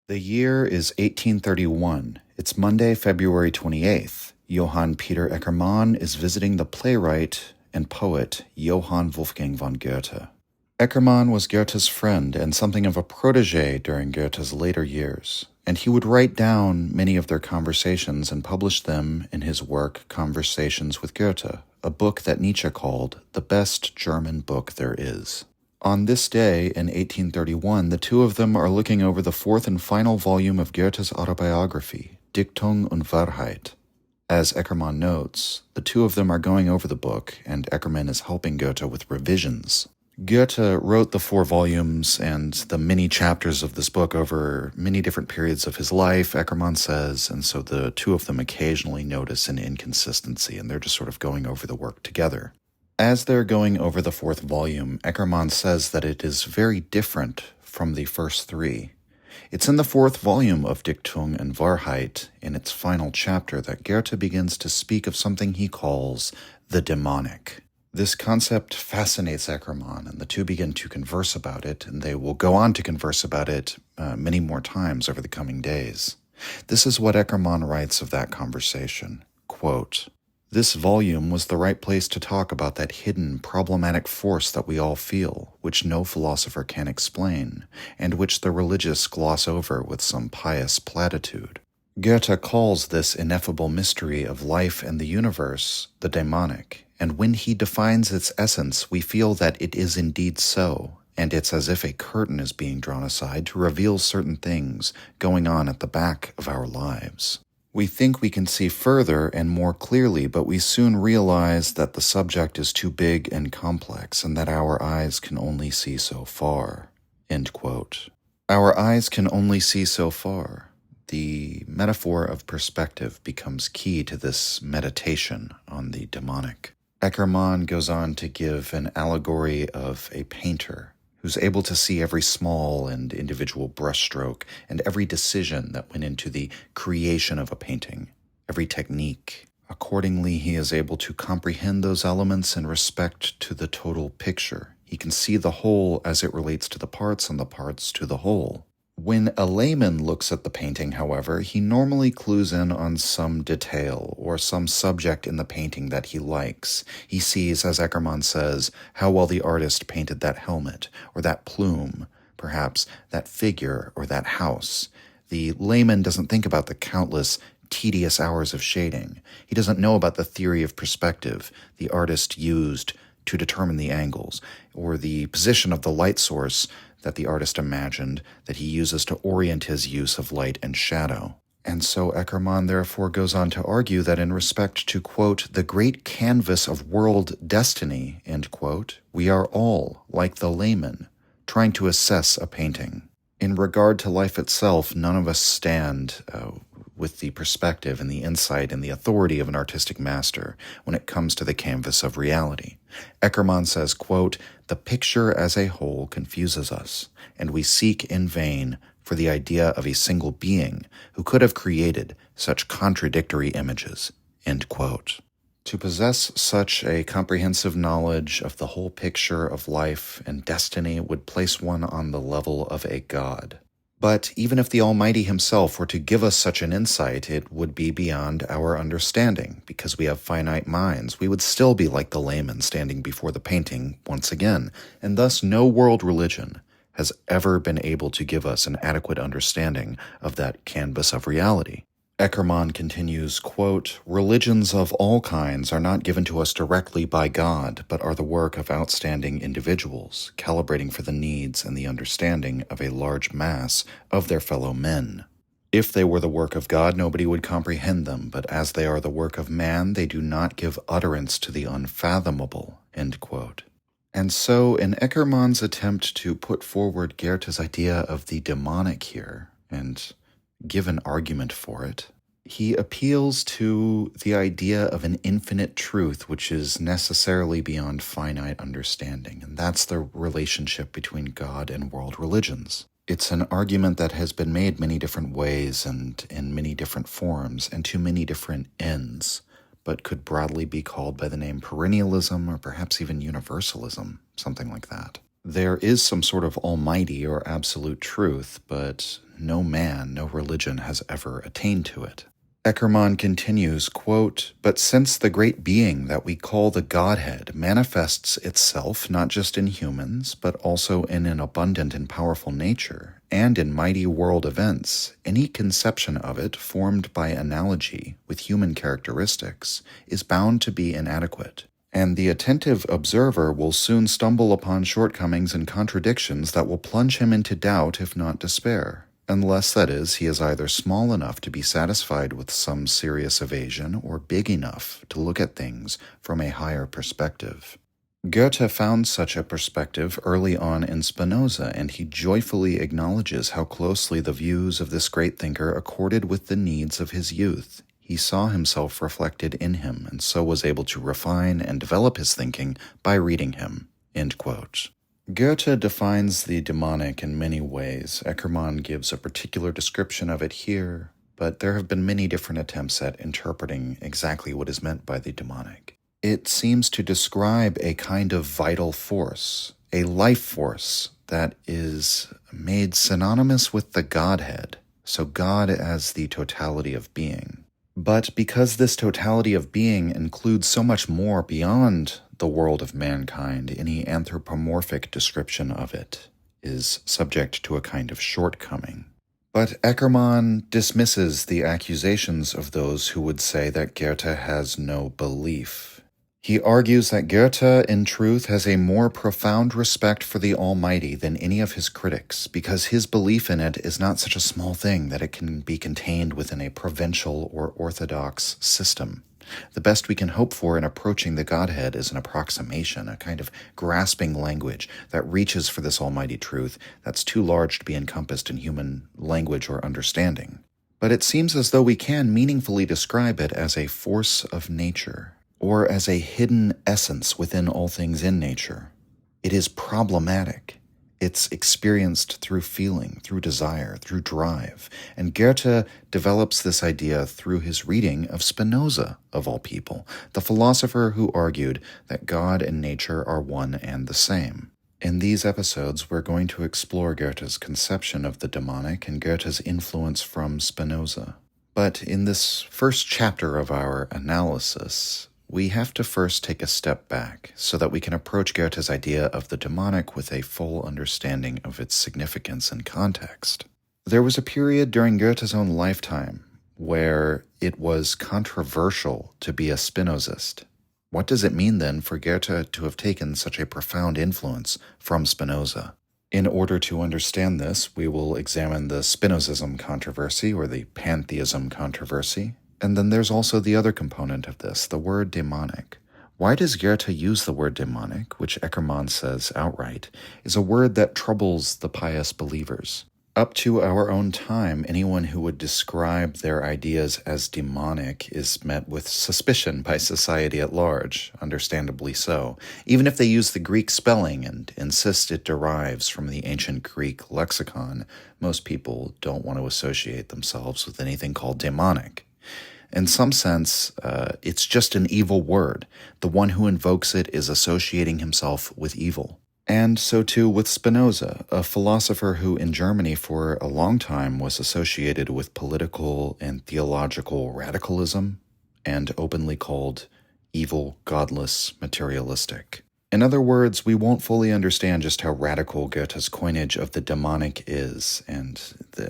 The year is 1831. It's Monday, February 28th. Johann Peter Eckermann is visiting the playwright and poet Johann Wolfgang von Goethe. Eckermann was Goethe's friend and something of a protege during Goethe's later years, and he would write down many of their conversations and publish them in his work Conversations with Goethe, a book that Nietzsche called the best German book there is. On this day in 1831, the two of them are looking over the fourth and final volume of Goethe's autobiography, Dichtung und Wahrheit. As Eckermann notes, the two of them are going over the book, and Eckermann is helping Goethe with revisions. Goethe wrote the 4 volumes and the many chapters of this book over many different periods of his life, Eckermann says, and so the two of them occasionally notice an inconsistency, and they're just sort of going over the work together. As they're going over the 4th volume, Eckermann says that it is very different from the first 3. It's in the 4th volume of Dichtung und Wahrheit, in its final chapter, that Goethe begins to speak of something he calls the Daemonic. This concept fascinates Eckermann, and the two begin to converse about it, and they will go on to converse about it many more times over the coming days. This is what Eckermann writes of that conversation. Quote, "This volume was the right place to talk about that hidden, problematic force that we all feel, which no philosopher can explain, and which the religious gloss over with some pious platitude. Goethe calls this ineffable mystery of life and the universe the Daemonic, and when he defines its essence, we feel that it is indeed so, and it's as if a curtain is being drawn aside to reveal certain things going on at the back of our lives. We think we can see further and more clearly, but we soon realize that the subject is too big and complex and that our eyes can only see so far." End quote. Our eyes can only see so far. The metaphor of perspective becomes key to this meditation on the demonic. Eckermann goes on to give an allegory of a painter who's able to see every small and individual brushstroke and every decision that went into the creation of a painting, every technique. Accordingly, he is able to comprehend those elements in respect to the total picture. He can see the whole as it relates to the parts and the parts to the whole. When a layman looks at the painting, however, he normally clues in on some detail or some subject in the painting that he likes. He sees, as Eckermann says, how well the artist painted that helmet or that plume, perhaps that figure or that house. The layman doesn't think about the countless tedious hours of shading. He doesn't know about the theory of perspective the artist used to determine the angles, or the position of the light source that the artist imagined that he uses to orient his use of light and shadow. And so Eckermann therefore goes on to argue that in respect to, quote, the great canvas of world destiny, end quote, we are all, like the layman, trying to assess a painting. In regard to life itself, none of us stand with the perspective and the insight and the authority of an artistic master when it comes to the canvas of reality. Eckermann says, quote, the picture as a whole confuses us, and we seek in vain for the idea of a single being who could have created such contradictory images, end quote. To possess such a comprehensive knowledge of the whole picture of life and destiny would place one on the level of a god. But even if the Almighty himself were to give us such an insight, it would be beyond our understanding. Because we have finite minds, we would still be like the layman standing before the painting once again, and thus no world religion has ever been able to give us an adequate understanding of that canvas of reality. Eckermann continues, quote, religions of all kinds are not given to us directly by God, but are the work of outstanding individuals, calibrating for the needs and the understanding of a large mass of their fellow men. If they were the work of God, nobody would comprehend them, but as they are the work of man, they do not give utterance to the unfathomable, end quote. And so, in Eckermann's attempt to put forward Goethe's idea of the demonic here, and give an argument for it, he appeals to the idea of an infinite truth which is necessarily beyond finite understanding, and that's the relationship between God and world religions. It's an argument that has been made many different ways and in many different forms and to many different ends, but could broadly be called by the name perennialism or perhaps even universalism, something like that. There is some sort of almighty or absolute truth, but no man, no religion has ever attained to it. Eckermann continues, quote, "But since the great being that we call the Godhead manifests itself not just in humans, but also in an abundant and powerful nature, and in mighty world events, any conception of it formed by analogy with human characteristics is bound to be inadequate. And the attentive observer will soon stumble upon shortcomings and contradictions that will plunge him into doubt if not despair. Unless, that is, he is either small enough to be satisfied with some serious evasion or big enough to look at things from a higher perspective." Goethe found such a perspective early on in Spinoza, and he joyfully acknowledges how closely the views of this great thinker accorded with the needs of his youth. He saw himself reflected in him, and so was able to refine and develop his thinking by reading him. End quote. Goethe defines the demonic in many ways. Eckermann gives a particular description of it here, but there have been many different attempts at interpreting exactly what is meant by the demonic. It seems to describe a kind of vital force, a life force that is made synonymous with the Godhead, so God as the totality of being. But because this totality of being includes so much more beyond the world of mankind, any anthropomorphic description of it is subject to a kind of shortcoming. But Eckermann dismisses the accusations of those who would say that Goethe has no belief. He argues that Goethe, in truth, has a more profound respect for the Almighty than any of his critics, because his belief in it is not such a small thing that it can be contained within a provincial or orthodox system. The best we can hope for in approaching the Godhead is an approximation, a kind of grasping language that reaches for this almighty truth that's too large to be encompassed in human language or understanding. But it seems as though we can meaningfully describe it as a force of nature, or as a hidden essence within all things in nature. It is problematic. It's experienced through feeling, through desire, through drive. And Goethe develops this idea through his reading of Spinoza, of all people, the philosopher who argued that God and nature are one and the same. In these episodes, we're going to explore Goethe's conception of the demonic and Goethe's influence from Spinoza. But in this first chapter of our analysis, we have to first take a step back so that we can approach Goethe's idea of the demonic with a full understanding of its significance and context. There was a period during Goethe's own lifetime where it was controversial to be a Spinozist. What does it mean then for Goethe to have taken such a profound influence from Spinoza? In order to understand this, we will examine the Spinozism controversy or the Pantheism controversy. And then there's also the other component of this, the word demonic. Why does Goethe use the word demonic, which Eckermann says outright, is a word that troubles the pious believers? Up to our own time, anyone who would describe their ideas as demonic is met with suspicion by society at large, understandably so, even if they use the Greek spelling and insist it derives from the ancient Greek lexicon. Most people don't want to associate themselves with anything called demonic. In some sense, it's just an evil word. The one who invokes it is associating himself with evil. And so too with Spinoza, a philosopher who in Germany for a long time was associated with political and theological radicalism and openly called evil, godless, materialistic. In other words, we won't fully understand just how radical Goethe's coinage of the demonic is and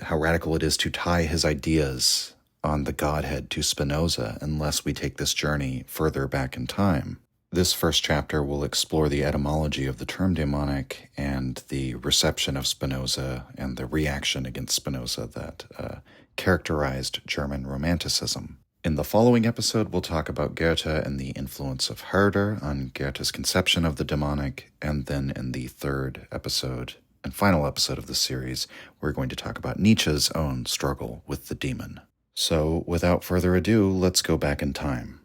how radical it is to tie his ideas on the Godhead to Spinoza unless we take this journey further back in time. This first chapter will explore the etymology of the term demonic and the reception of Spinoza and the reaction against Spinoza that characterized German Romanticism. In the following episode, we'll talk about Goethe and the influence of Herder on Goethe's conception of the demonic, and then in the third episode and final episode of the series, we're going to talk about Nietzsche's own struggle with the demon. So, without further ado, let's go back in time.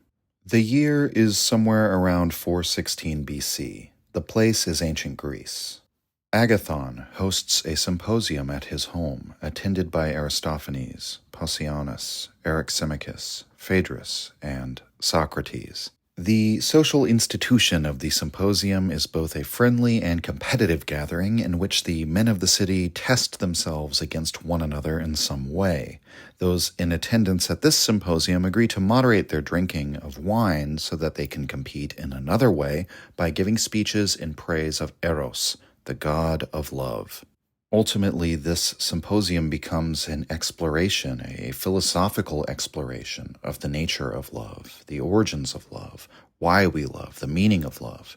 The year is somewhere around 416 BC. The place is ancient Greece. Agathon hosts a symposium at his home, attended by Aristophanes, Pausanias, Eryximachus, Phaedrus, and Socrates. The social institution of the Symposium is both a friendly and competitive gathering in which the men of the city test themselves against one another in some way. Those in attendance at this symposium agree to moderate their drinking of wine so that they can compete in another way by giving speeches in praise of Eros, the god of love. Ultimately, this symposium becomes an exploration, a philosophical exploration of the nature of love, the origins of love, why we love, the meaning of love.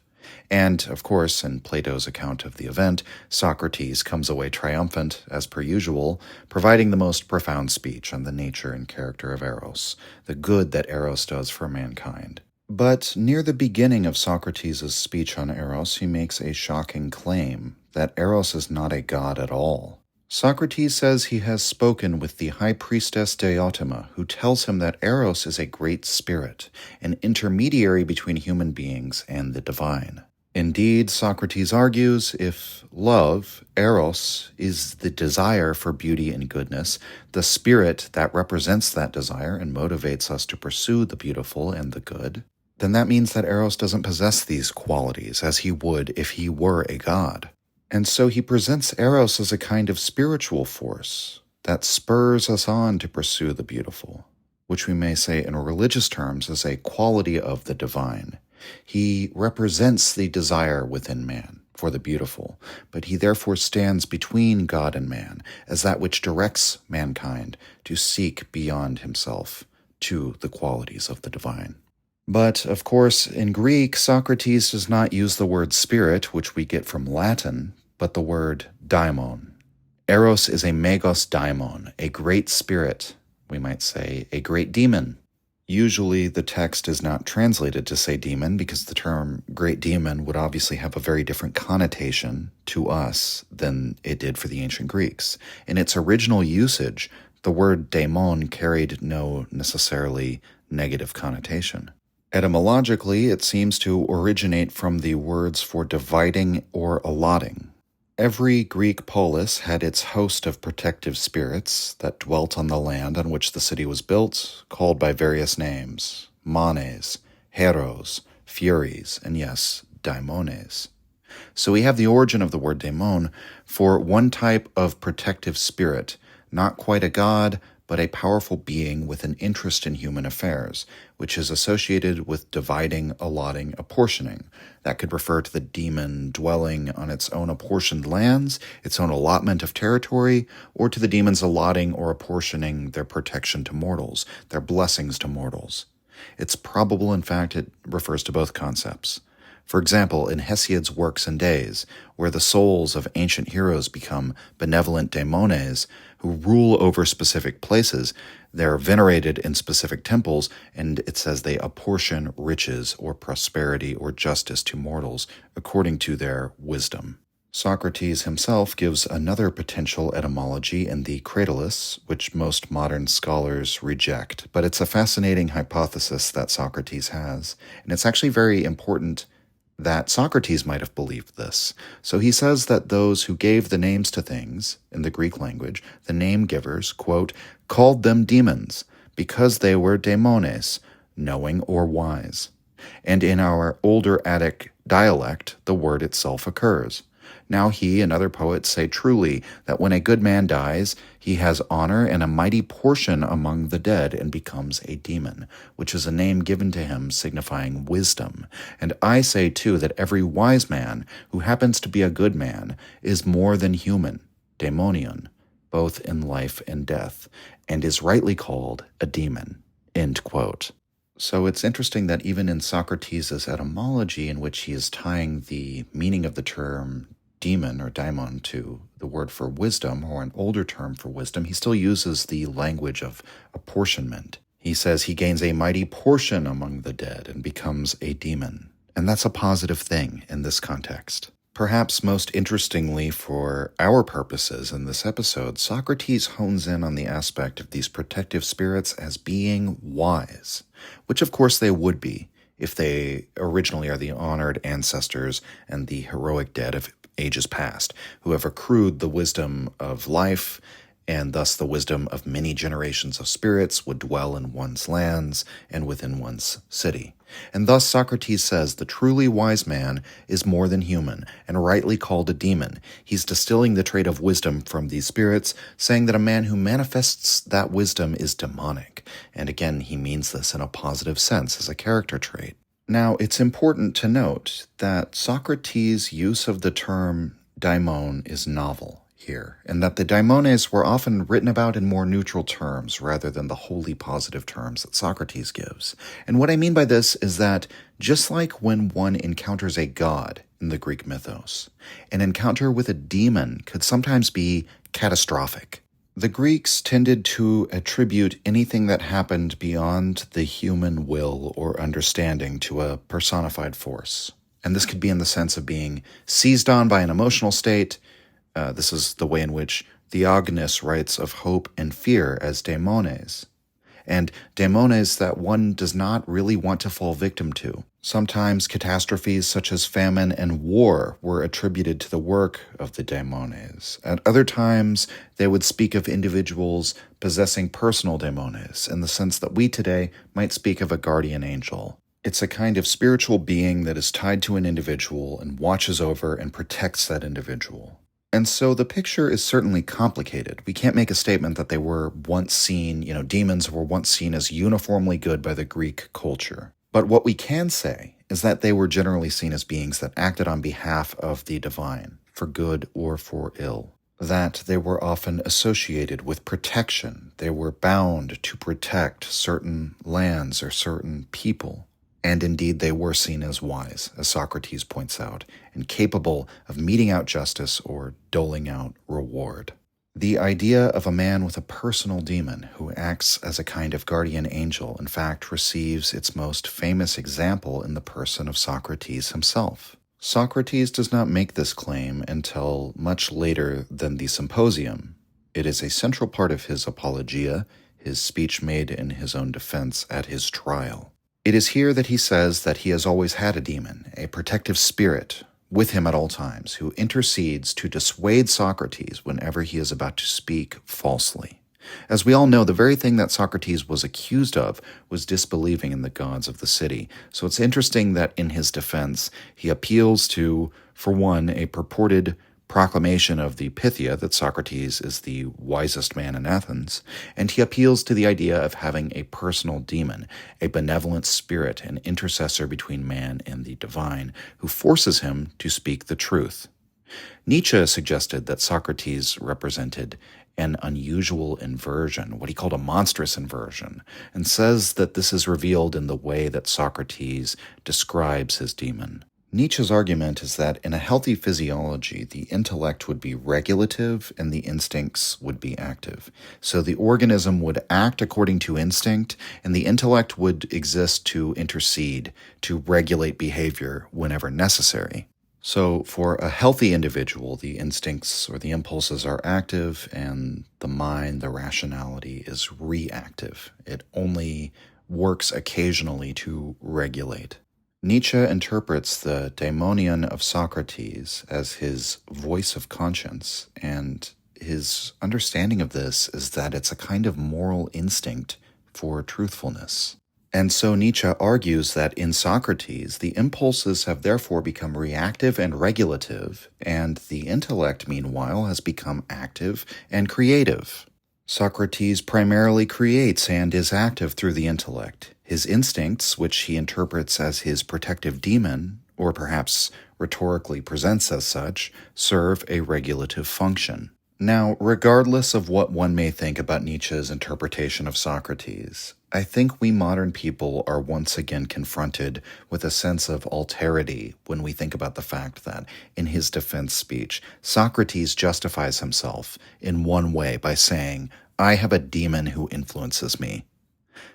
And, of course, in Plato's account of the event, Socrates comes away triumphant, as per usual, providing the most profound speech on the nature and character of Eros, the good that Eros does for mankind. But near the beginning of Socrates' speech on Eros, he makes a shocking claim that Eros is not a god at all. Socrates says he has spoken with the high priestess Diotima, who tells him that Eros is a great spirit, an intermediary between human beings and the divine. Indeed, Socrates argues, if love, Eros, is the desire for beauty and goodness, the spirit that represents that desire and motivates us to pursue the beautiful and the good, then that means that Eros doesn't possess these qualities as he would if he were a god. And so he presents Eros as a kind of spiritual force that spurs us on to pursue the beautiful, which we may say in religious terms is a quality of the divine. He represents the desire within man for the beautiful, but he therefore stands between God and man as that which directs mankind to seek beyond himself to the qualities of the divine. But, of course, in Greek, Socrates does not use the word spirit, which we get from Latin, but the word daimon. Eros is a megos daimon, a great spirit, we might say a great demon. Usually the text is not translated to say demon because the term great demon would obviously have a very different connotation to us than it did for the ancient Greeks. In its original usage, the word daemon carried no necessarily negative connotation. Etymologically, it seems to originate from the words for dividing or allotting. Every Greek polis had its host of protective spirits that dwelt on the land on which the city was built, called by various names: manes, heros, furies, and yes, daimones. So we have the origin of the word daemon for one type of protective spirit, not quite a god, but a powerful being with an interest in human affairs, which is associated with dividing, allotting, apportioning. That could refer to the demon dwelling on its own apportioned lands, its own allotment of territory, or to the demons allotting or apportioning their protection to mortals, their blessings to mortals. It's probable, in fact, it refers to both concepts. For example, in Hesiod's Works and Days, where the souls of ancient heroes become benevolent daimones who rule over specific places, they're venerated in specific temples, and it says they apportion riches or prosperity or justice to mortals according to their wisdom. Socrates himself gives another potential etymology in the Cratylus, which most modern scholars reject, but it's a fascinating hypothesis that Socrates has, and it's actually very important that Socrates might have believed this. So he says that those who gave the names to things, in the Greek language, the name givers, quote, called them demons, because they were daimones, knowing or wise. And in our older Attic dialect, the word itself occurs. Now he and other poets say truly that when a good man dies, he has honor and a mighty portion among the dead and becomes a demon, which is a name given to him signifying wisdom. And I say too that every wise man who happens to be a good man is more than human, daemonion, both in life and death, and is rightly called a demon. End quote. So it's interesting that even in Socrates' etymology, in which he is tying the meaning of the term demon or daimon to the word for wisdom, or an older term for wisdom, he still uses the language of apportionment. He says he gains a mighty portion among the dead and becomes a demon. And that's a positive thing in this context. Perhaps most interestingly for our purposes in this episode, Socrates hones in on the aspect of these protective spirits as being wise, which of course they would be if they originally are the honored ancestors and the heroic dead of ages past, who have accrued the wisdom of life, and thus the wisdom of many generations of spirits would dwell in one's lands and within one's city. And thus Socrates says the truly wise man is more than human, and rightly called a demon. He's distilling the trait of wisdom from these spirits, saying that a man who manifests that wisdom is demonic. And again, he means this in a positive sense as a character trait. Now, it's important to note that Socrates' use of the term daimon is novel here, and that the daimones were often written about in more neutral terms rather than the wholly positive terms that Socrates gives. And what I mean by this is that just like when one encounters a god in the Greek mythos, an encounter with a demon could sometimes be catastrophic. The Greeks tended to attribute anything that happened beyond the human will or understanding to a personified force. And this could be in the sense of being seized on by an emotional state. This is the way in which Theognis writes of hope and fear as daimones, and daimones that one does not really want to fall victim to. Sometimes catastrophes such as famine and war were attributed to the work of the daimones. At other times, they would speak of individuals possessing personal daimones in the sense that we today might speak of a guardian angel. It's a kind of spiritual being that is tied to an individual and watches over and protects that individual. And so the picture is certainly complicated. We can't make a statement that they were once seen, demons were once seen as uniformly good by the Greek culture. But what we can say is that they were generally seen as beings that acted on behalf of the divine, for good or for ill. That they were often associated with protection. They were bound to protect certain lands or certain people. And indeed, they were seen as wise, as Socrates points out, and capable of meting out justice or doling out reward. The idea of a man with a personal demon who acts as a kind of guardian angel, in fact, receives its most famous example in the person of Socrates himself. Socrates does not make this claim until much later than the Symposium. It is a central part of his apologia, his speech made in his own defense at his trial. It is here that he says that he has always had a demon, a protective spirit, with him at all times, who intercedes to dissuade Socrates whenever he is about to speak falsely. As we all know, the very thing that Socrates was accused of was disbelieving in the gods of the city. So it's interesting that in his defense, he appeals to, for one, a purported proclamation of the Pythia that Socrates is the wisest man in Athens, and he appeals to the idea of having a personal demon, a benevolent spirit, an intercessor between man and the divine, who forces him to speak the truth. Nietzsche suggested that Socrates represented an unusual inversion, what he called a monstrous inversion, and says that this is revealed in the way that Socrates describes his demon. Nietzsche's argument is that in a healthy physiology, the intellect would be regulative and the instincts would be active. So the organism would act according to instinct, and the intellect would exist to intercede, to regulate behavior whenever necessary. So for a healthy individual, the instincts or the impulses are active, and the mind, the rationality, is reactive. It only works occasionally to regulate. Nietzsche interprets the Daemonion of Socrates as his voice of conscience, and his understanding of this is that it's a kind of moral instinct for truthfulness. And so Nietzsche argues that in Socrates, the impulses have therefore become reactive and regulative, and the intellect, meanwhile, has become active and creative. Socrates primarily creates and is active through the intellect. His instincts, which he interprets as his protective demon, or perhaps rhetorically presents as such, serve a regulative function. Now, regardless of what one may think about Nietzsche's interpretation of Socrates, I think we modern people are once again confronted with a sense of alterity when we think about the fact that, in his defense speech, Socrates justifies himself in one way by saying, "I have a demon who influences me."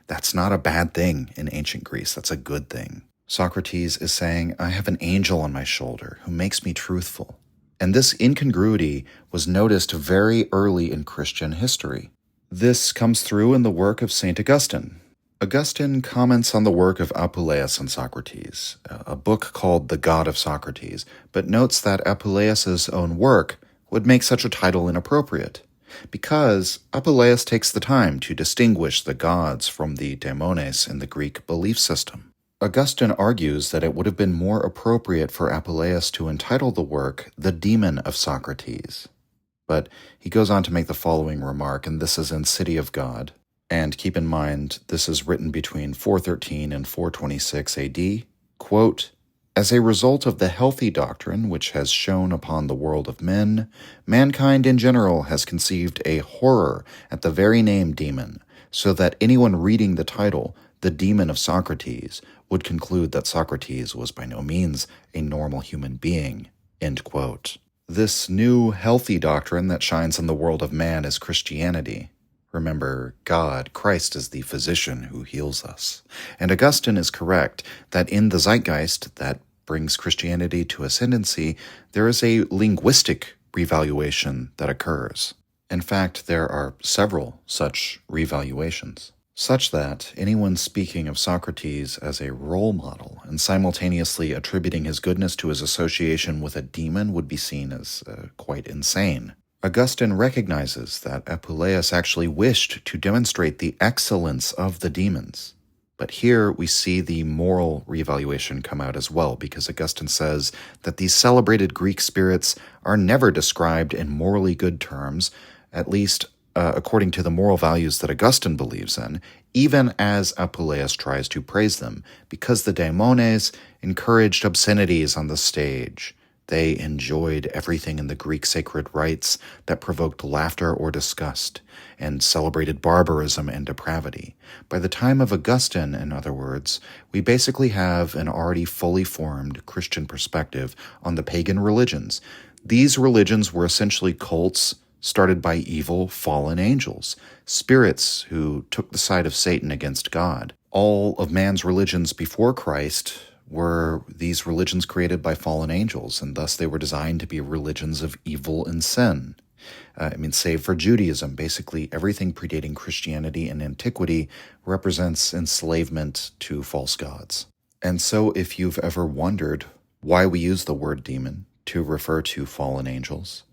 That's not a bad thing in ancient Greece. That's a good thing. Socrates is saying, "I have an angel on my shoulder who makes me truthful." And this incongruity was noticed very early in Christian history. This comes through in the work of St. Augustine. Augustine comments on the work of Apuleius on Socrates, a book called The God of Socrates, but notes that Apuleius' own work would make such a title inappropriate, because Apuleius takes the time to distinguish the gods from the daimones in the Greek belief system. Augustine argues that it would have been more appropriate for Apuleius to entitle the work The Daemon of Socrates. But he goes on to make the following remark, and this is in City of God. And keep in mind, this is written between 413 and 426 AD. Quote, "As a result of the healthy doctrine which has shone upon the world of men, mankind in general has conceived a horror at the very name demon, so that anyone reading the title, The Daemon of Socrates, would conclude that Socrates was by no means a normal human being." End quote. This new healthy doctrine that shines in the world of man is Christianity. Remember, God, Christ, is the physician who heals us. And Augustine is correct that in the zeitgeist that brings Christianity to ascendancy, there is a linguistic revaluation that occurs. In fact, there are several such revaluations, such that anyone speaking of Socrates as a role model and simultaneously attributing his goodness to his association with a demon would be seen as quite insane. Augustine recognizes that Apuleius actually wished to demonstrate the excellence of the demons. But here we see the moral revaluation come out as well, because Augustine says that these celebrated Greek spirits are never described in morally good terms, at least according to the moral values that Augustine believes in, even as Apuleius tries to praise them, because the daemones encouraged obscenities on the stage. They enjoyed everything in the Greek sacred rites that provoked laughter or disgust, and celebrated barbarism and depravity. By the time of Augustine, in other words, we basically have an already fully formed Christian perspective on the pagan religions. These religions were essentially cults started by evil, fallen angels, spirits who took the side of Satan against God. All of man's religions before Christ were these religions created by fallen angels, and thus they were designed to be religions of evil and sin. Save for Judaism, basically everything predating Christianity in antiquity represents enslavement to false gods. And so if you've ever wondered why we use the word demon to refer to fallen angels,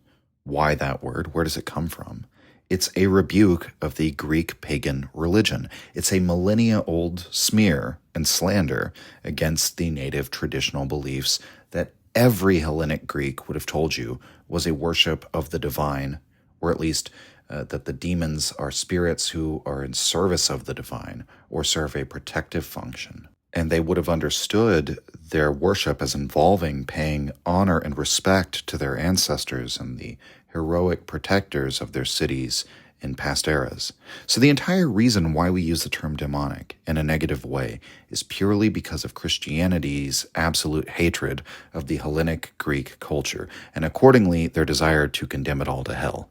why that word, where does it come from? It's a rebuke of the Greek pagan religion. It's a millennia-old smear and slander against the native traditional beliefs that every Hellenic Greek would have told you was a worship of the divine, or at least that the demons are spirits who are in service of the divine or serve a protective function. And they would have understood their worship as involving paying honor and respect to their ancestors and the heroic protectors of their cities in past eras. So the entire reason why we use the term demonic in a negative way is purely because of Christianity's absolute hatred of the Hellenic Greek culture, and accordingly their desire to condemn it all to hell.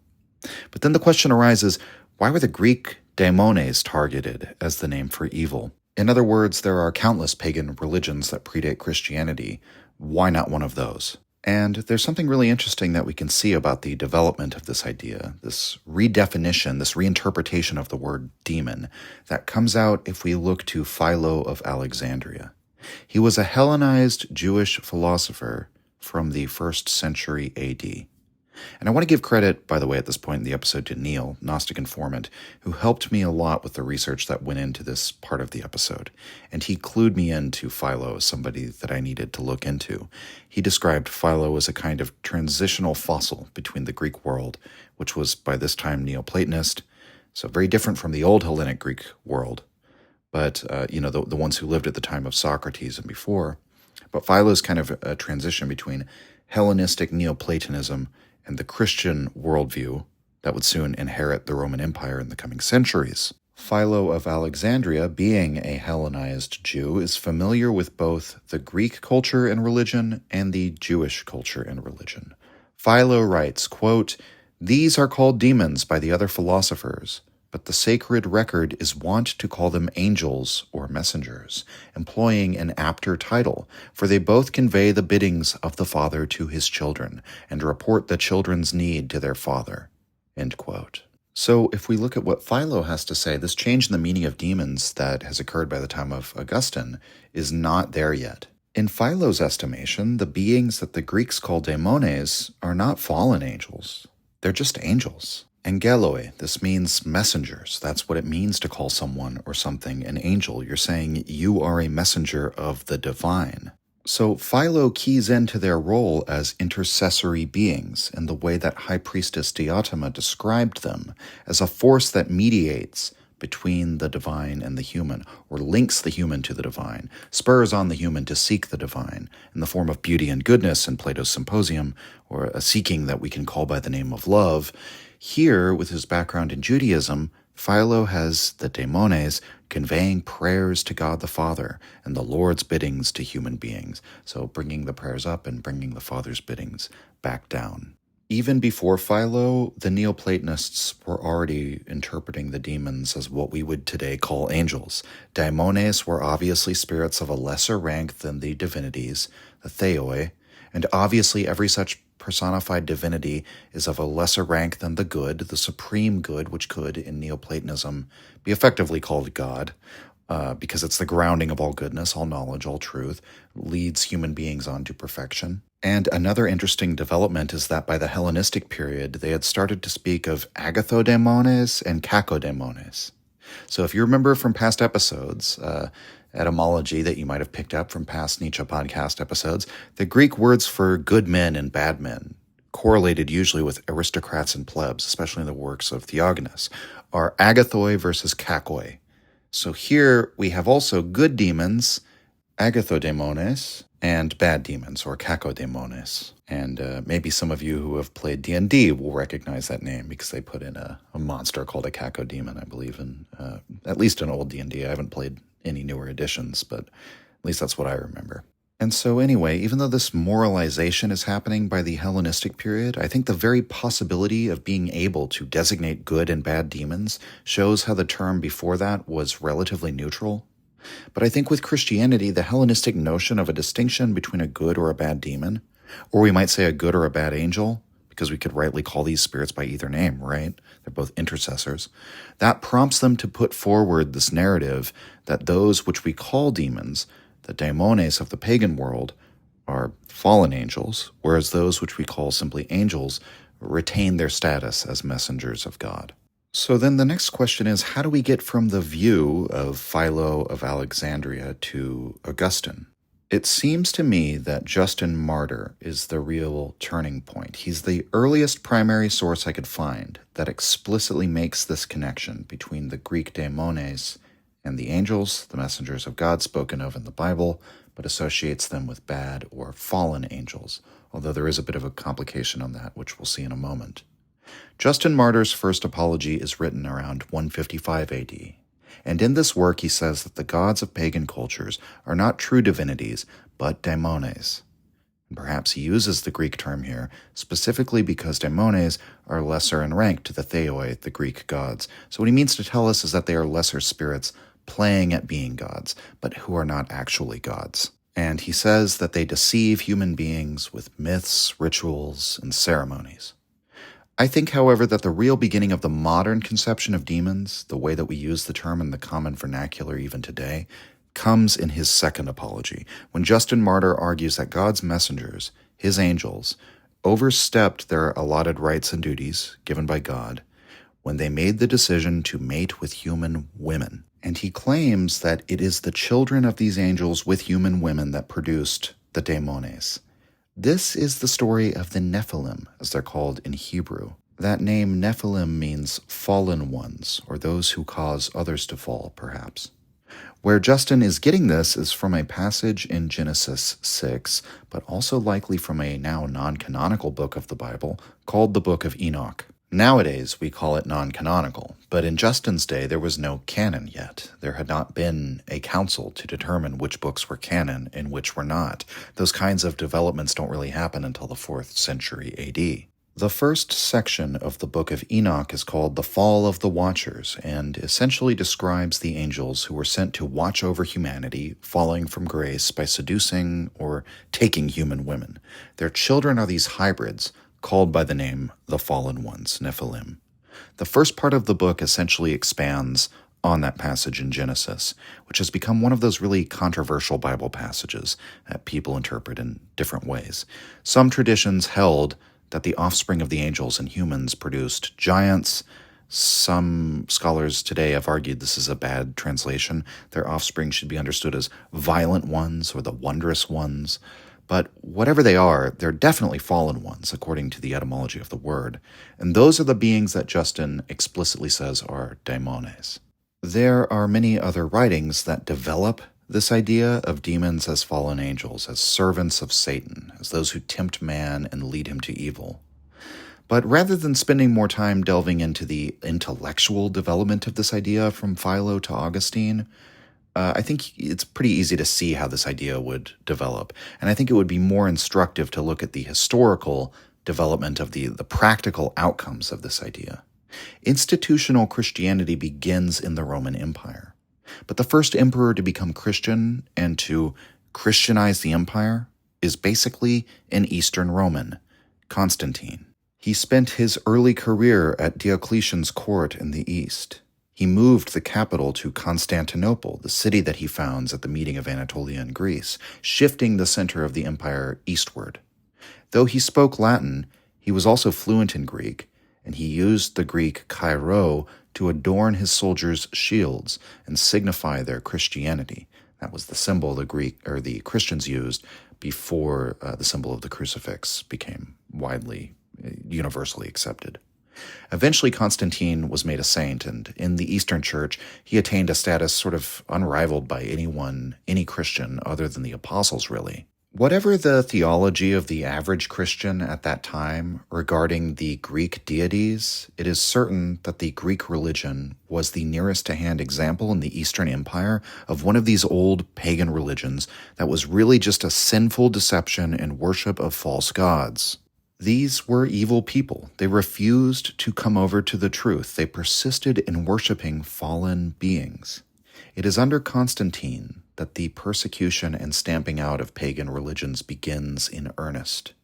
But then the question arises, why were the Greek daemones targeted as the name for evil? In other words, there are countless pagan religions that predate Christianity. Why not one of those? And there's something really interesting that we can see about the development of this idea, this redefinition, this reinterpretation of the word demon, that comes out if we look to Philo of Alexandria. He was a Hellenized Jewish philosopher from the 1st century AD. And I want to give credit, by the way, at this point in the episode to Neil, Gnostic Informant, who helped me a lot with the research that went into this part of the episode. And he clued me into Philo as somebody that I needed to look into. He described Philo as a kind of transitional fossil between the Greek world, which was by this time Neoplatonist, so very different from the old Hellenic Greek world, but the ones who lived at the time of Socrates and before. But Philo is kind of a transition between Hellenistic Neoplatonism and the Christian worldview that would soon inherit the Roman Empire in the coming centuries. Philo of Alexandria, being a Hellenized Jew, is familiar with both the Greek culture and religion and the Jewish culture and religion. Philo writes, quote, "These are called demons by the other philosophers, but the sacred record is wont to call them angels or messengers, employing an apter title, for they both convey the biddings of the Father to his children, and report the children's need to their Father." End quote. So if we look at what Philo has to say, this change in the meaning of demons that has occurred by the time of Augustine is not there yet. In Philo's estimation, the beings that the Greeks call daemones are not fallen angels. They're just angels. Angeloi, this means messengers. That's what it means to call someone or something an angel. You're saying you are a messenger of the divine. So Philo keys into their role as intercessory beings in the way that High Priestess Diotima described them, as a force that mediates between the divine and the human, or links the human to the divine, spurs on the human to seek the divine, in the form of beauty and goodness in Plato's Symposium, or a seeking that we can call by the name of love. Here, with his background in Judaism, Philo has the Daemones conveying prayers to God the Father and the Lord's biddings to human beings, so bringing the prayers up and bringing the Father's biddings back down. Even before Philo, the Neoplatonists were already interpreting the demons as what we would today call angels. Daimones were obviously spirits of a lesser rank than the divinities, the theoi, and obviously every such personified divinity is of a lesser rank than the good, the supreme good, which could, in Neoplatonism, be effectively called God, because it's the grounding of all goodness, all knowledge, all truth, leads human beings on to perfection. And another interesting development is that by the Hellenistic period, they had started to speak of agathodaemones and kakodaemones. So if you remember from past episodes, etymology that you might have picked up from past Nietzsche podcast episodes, the Greek words for good men and bad men, correlated usually with aristocrats and plebs, especially in the works of Theognis, are agathoi versus kakoi. So here we have also good demons, agathodaemones, and bad demons, or kakodaemones. And maybe some of you who have played D&D will recognize that name because they put in a monster called a kakodemon, I believe, in at least in old D&D. I haven't played any newer editions, but at least that's what I remember. And so anyway, even though this moralization is happening by the Hellenistic period, I think the very possibility of being able to designate good and bad demons shows how the term before that was relatively neutral. But I think with Christianity, the Hellenistic notion of a distinction between a good or a bad demon, or we might say a good or a bad angel, because we could rightly call these spirits by either name, right? They're both intercessors. That prompts them to put forward this narrative that those which we call demons, the daimones of the pagan world, are fallen angels, whereas those which we call simply angels retain their status as messengers of God. So then the next question is, how do we get from the view of Philo of Alexandria to Augustine? It seems to me that Justin Martyr is the real turning point. He's the earliest primary source I could find that explicitly makes this connection between the Greek daimones and the angels, the messengers of God spoken of in the Bible, but associates them with bad or fallen angels, although there is a bit of a complication on that, which we'll see in a moment. Justin Martyr's first apology is written around 155 AD, and in this work he says that the gods of pagan cultures are not true divinities, but daimones. And perhaps he uses the Greek term here specifically because daimones are lesser in rank to the theoi, the Greek gods. So what he means to tell us is that they are lesser spirits playing at being gods, but who are not actually gods. And he says that they deceive human beings with myths, rituals, and ceremonies. I think, however, that the real beginning of the modern conception of demons, the way that we use the term in the common vernacular even today, comes in his second apology, when Justin Martyr argues that God's messengers, his angels, overstepped their allotted rights and duties given by God when they made the decision to mate with human women. And he claims that it is the children of these angels with human women that produced the daimones. This is the story of the Nephilim, as they're called in Hebrew. That name Nephilim means fallen ones, or those who cause others to fall, perhaps. Where Justin is getting this is from a passage in Genesis 6, but also likely from a now non-canonical book of the Bible called the Book of Enoch. Nowadays, we call it non-canonical, but in Justin's day, there was no canon yet. There had not been a council to determine which books were canon and which were not. Those kinds of developments don't really happen until the 4th century AD. The first section of the Book of Enoch is called The Fall of the Watchers, and essentially describes the angels who were sent to watch over humanity, falling from grace by seducing or taking human women. Their children are these hybrids, called by the name the Fallen Ones, Nephilim. The first part of the book essentially expands on that passage in Genesis, which has become one of those really controversial Bible passages that people interpret in different ways. Some traditions held that the offspring of the angels and humans produced giants. Some scholars today have argued this is a bad translation. Their offspring should be understood as violent ones or the wondrous ones. But whatever they are, they're definitely fallen ones, according to the etymology of the word. And those are the beings that Justin explicitly says are daemones. There are many other writings that develop this idea of demons as fallen angels, as servants of Satan, as those who tempt man and lead him to evil. But rather than spending more time delving into the intellectual development of this idea from Philo to Augustine, I think it's pretty easy to see how this idea would develop. And I think it would be more instructive to look at the historical development of the practical outcomes of this idea. Institutional Christianity begins in the Roman Empire. But the first emperor to become Christian and to Christianize the empire is basically an Eastern Roman, Constantine. He spent his early career at Diocletian's court in the East. He moved the capital to Constantinople, the city that he founds at the meeting of Anatolia and Greece, shifting the center of the empire eastward. Though he spoke Latin, he was also fluent in Greek, and he used the Greek chairo to adorn his soldiers' shields and signify their Christianity. That was the symbol the Christians used before the symbol of the crucifix became universally accepted. Eventually, Constantine was made a saint, and in the Eastern Church, he attained a status sort of unrivaled by any Christian other than the apostles, really. Whatever the theology of the average Christian at that time regarding the Greek deities, it is certain that the Greek religion was the nearest to hand example in the Eastern Empire of one of these old pagan religions that was really just a sinful deception and worship of false gods. These were evil people. They refused to come over to the truth. They persisted in worshiping fallen beings. It is under Constantine that the persecution and stamping out of pagan religions begins in earnest.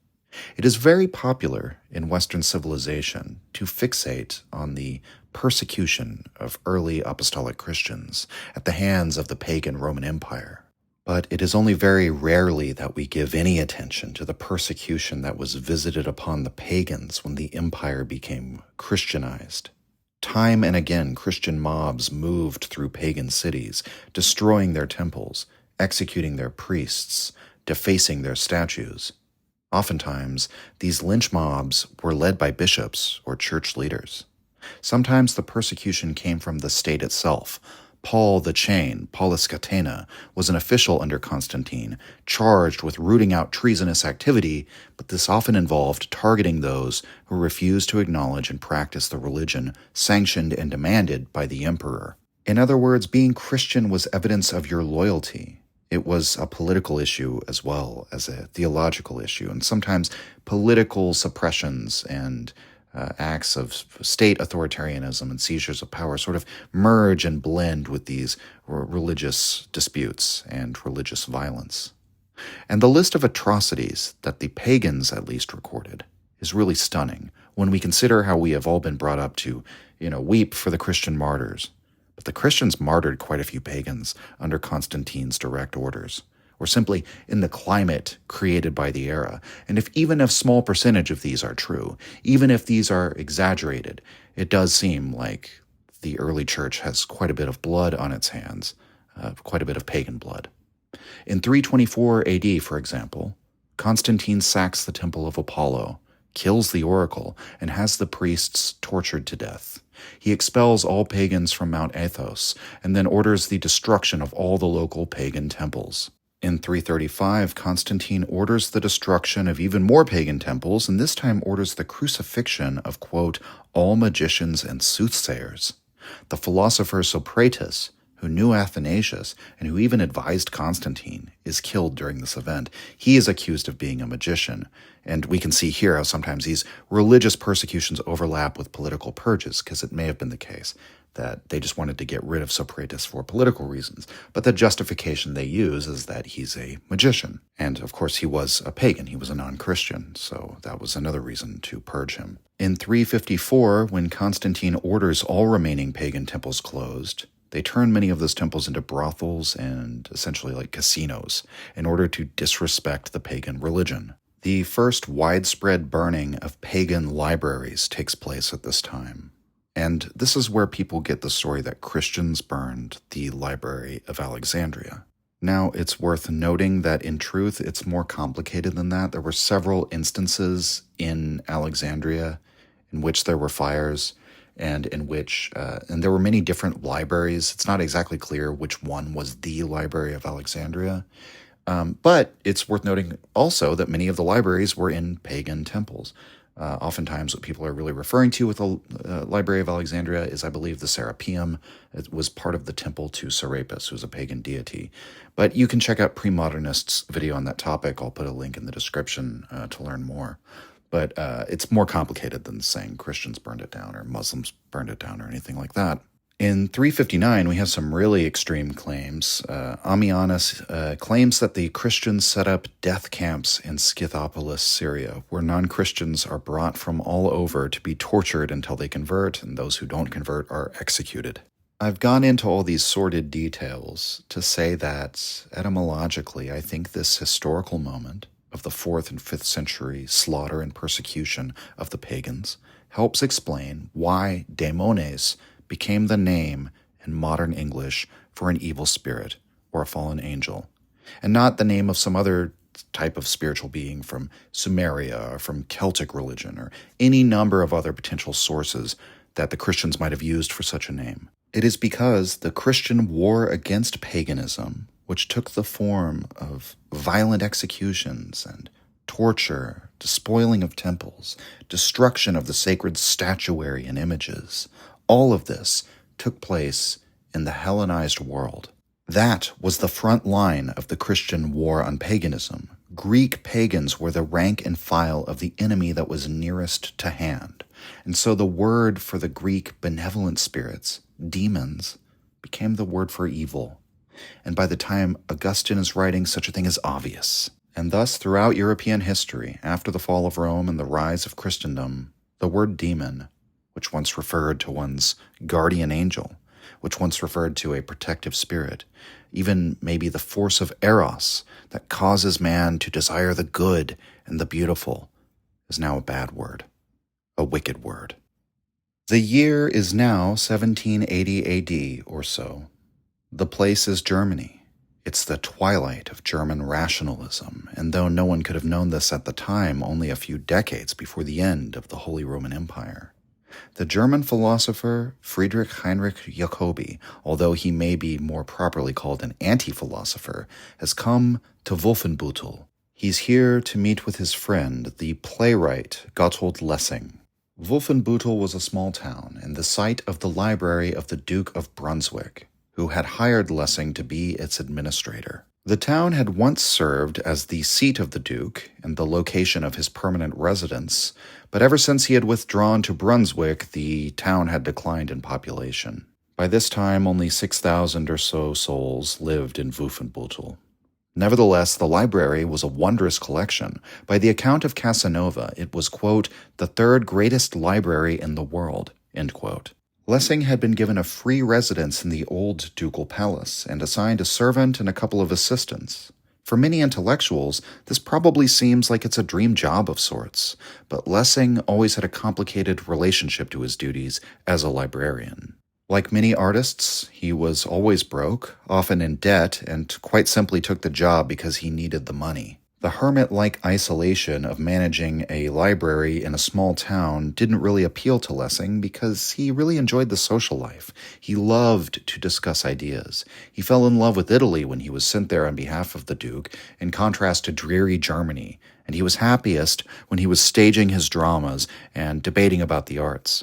It is very popular in Western civilization to fixate on the persecution of early apostolic Christians at the hands of the pagan Roman Empire. But it is only very rarely that we give any attention to the persecution that was visited upon the pagans when the empire became Christianized. Time and again, Christian mobs moved through pagan cities, destroying their temples, executing their priests, defacing their statues. Oftentimes, these lynch mobs were led by bishops or church leaders. Sometimes the persecution came from the state itself. Paul the Chain, Paulus Catena, was an official under Constantine, charged with rooting out treasonous activity, but this often involved targeting those who refused to acknowledge and practice the religion sanctioned and demanded by the emperor. In other words, being Christian was evidence of your loyalty. It was a political issue as well as a theological issue, and sometimes political suppressions and acts of state authoritarianism and seizures of power sort of merge and blend with these religious disputes and religious violence. And the list of atrocities that the pagans at least recorded is really stunning when we consider how we have all been brought up to, weep for the Christian martyrs. But the Christians martyred quite a few pagans under Constantine's direct orders, or simply in the climate created by the era. And even if a small percentage of these are true, even if these are exaggerated, it does seem like the early church has quite a bit of blood on its hands, quite a bit of pagan blood. In 324 AD, for example, Constantine sacks the temple of Apollo, kills the oracle, and has the priests tortured to death. He expels all pagans from Mount Athos, and then orders the destruction of all the local pagan temples. In 335, Constantine orders the destruction of even more pagan temples, and this time orders the crucifixion of, quote, all magicians and soothsayers. The philosopher Socrates, who knew Athanasius and who even advised Constantine, is killed during this event. He is accused of being a magician, and we can see here how sometimes these religious persecutions overlap with political purges, because it may have been the case that they just wanted to get rid of Socrates for political reasons, but the justification they use is that he's a magician. And of course he was a pagan, he was a non-Christian, so that was another reason to purge him. In 354, when Constantine orders all remaining pagan temples closed, they turn many of those temples into brothels and essentially like casinos in order to disrespect the pagan religion. The first widespread burning of pagan libraries takes place at this time. And this is where people get the story that Christians burned the Library of Alexandria. Now, it's worth noting that in truth, it's more complicated than that. There were several instances in Alexandria in which there were fires and in which, and there were many different libraries. It's not exactly clear which one was the Library of Alexandria. But it's worth noting also that many of the libraries were in pagan temples. Oftentimes what people are really referring to with the Library of Alexandria is, I believe, the Serapeum. It was part of the temple to Serapis, who's a pagan deity. But you can check out Premodernists' video on that topic. I'll put a link in the description to learn more. But it's more complicated than saying Christians burned it down or Muslims burned it down or anything like that. In 359, we have some really extreme claims. Ammianus claims that the Christians set up death camps in Scythopolis, Syria, where non-Christians are brought from all over to be tortured until they convert, and those who don't convert are executed. I've gone into all these sordid details to say that, etymologically, I think this historical moment of the 4th and 5th century slaughter and persecution of the pagans helps explain why daemones became the name in modern English for an evil spirit or a fallen angel, and not the name of some other type of spiritual being from Sumeria or from Celtic religion or any number of other potential sources that the Christians might have used for such a name. It is because the Christian war against paganism, which took the form of violent executions and torture, despoiling of temples, destruction of the sacred statuary and images, all of this took place in the Hellenized world. That was the front line of the Christian war on paganism. Greek pagans were the rank and file of the enemy that was nearest to hand. And so the word for the Greek benevolent spirits, demons, became the word for evil. And by the time Augustine is writing, such a thing is obvious. And thus, throughout European history, after the fall of Rome and the rise of Christendom, the word demon, which once referred to one's guardian angel, which once referred to a protective spirit, even maybe the force of Eros that causes man to desire the good and the beautiful, is now a bad word, a wicked word. The year is now 1780 AD or so. The place is Germany. It's the twilight of German rationalism, and though no one could have known this at the time, only a few decades before the end of the Holy Roman Empire, the German philosopher Friedrich Heinrich Jacobi, although he may be more properly called an anti-philosopher, has come to Wolfenbüttel. He's here to meet with his friend, the playwright Gotthold Lessing. Wolfenbüttel was a small town and the site of the library of the Duke of Brunswick, who had hired Lessing to be its administrator. The town had once served as the seat of the Duke and the location of his permanent residence, but ever since he had withdrawn to Brunswick, the town had declined in population. By this time, only 6,000 or so souls lived in Wolfenbüttel. Nevertheless, the library was a wondrous collection. By the account of Casanova, it was, quote, the third greatest library in the world, end quote. Lessing had been given a free residence in the old ducal palace and assigned a servant and a couple of assistants. For many intellectuals, this probably seems like it's a dream job of sorts, but Lessing always had a complicated relationship to his duties as a librarian. Like many artists, he was always broke, often in debt, and quite simply took the job because he needed the money. The hermit-like isolation of managing a library in a small town didn't really appeal to Lessing because he really enjoyed the social life. He loved to discuss ideas. He fell in love with Italy when he was sent there on behalf of the Duke, in contrast to dreary Germany, and he was happiest when he was staging his dramas and debating about the arts.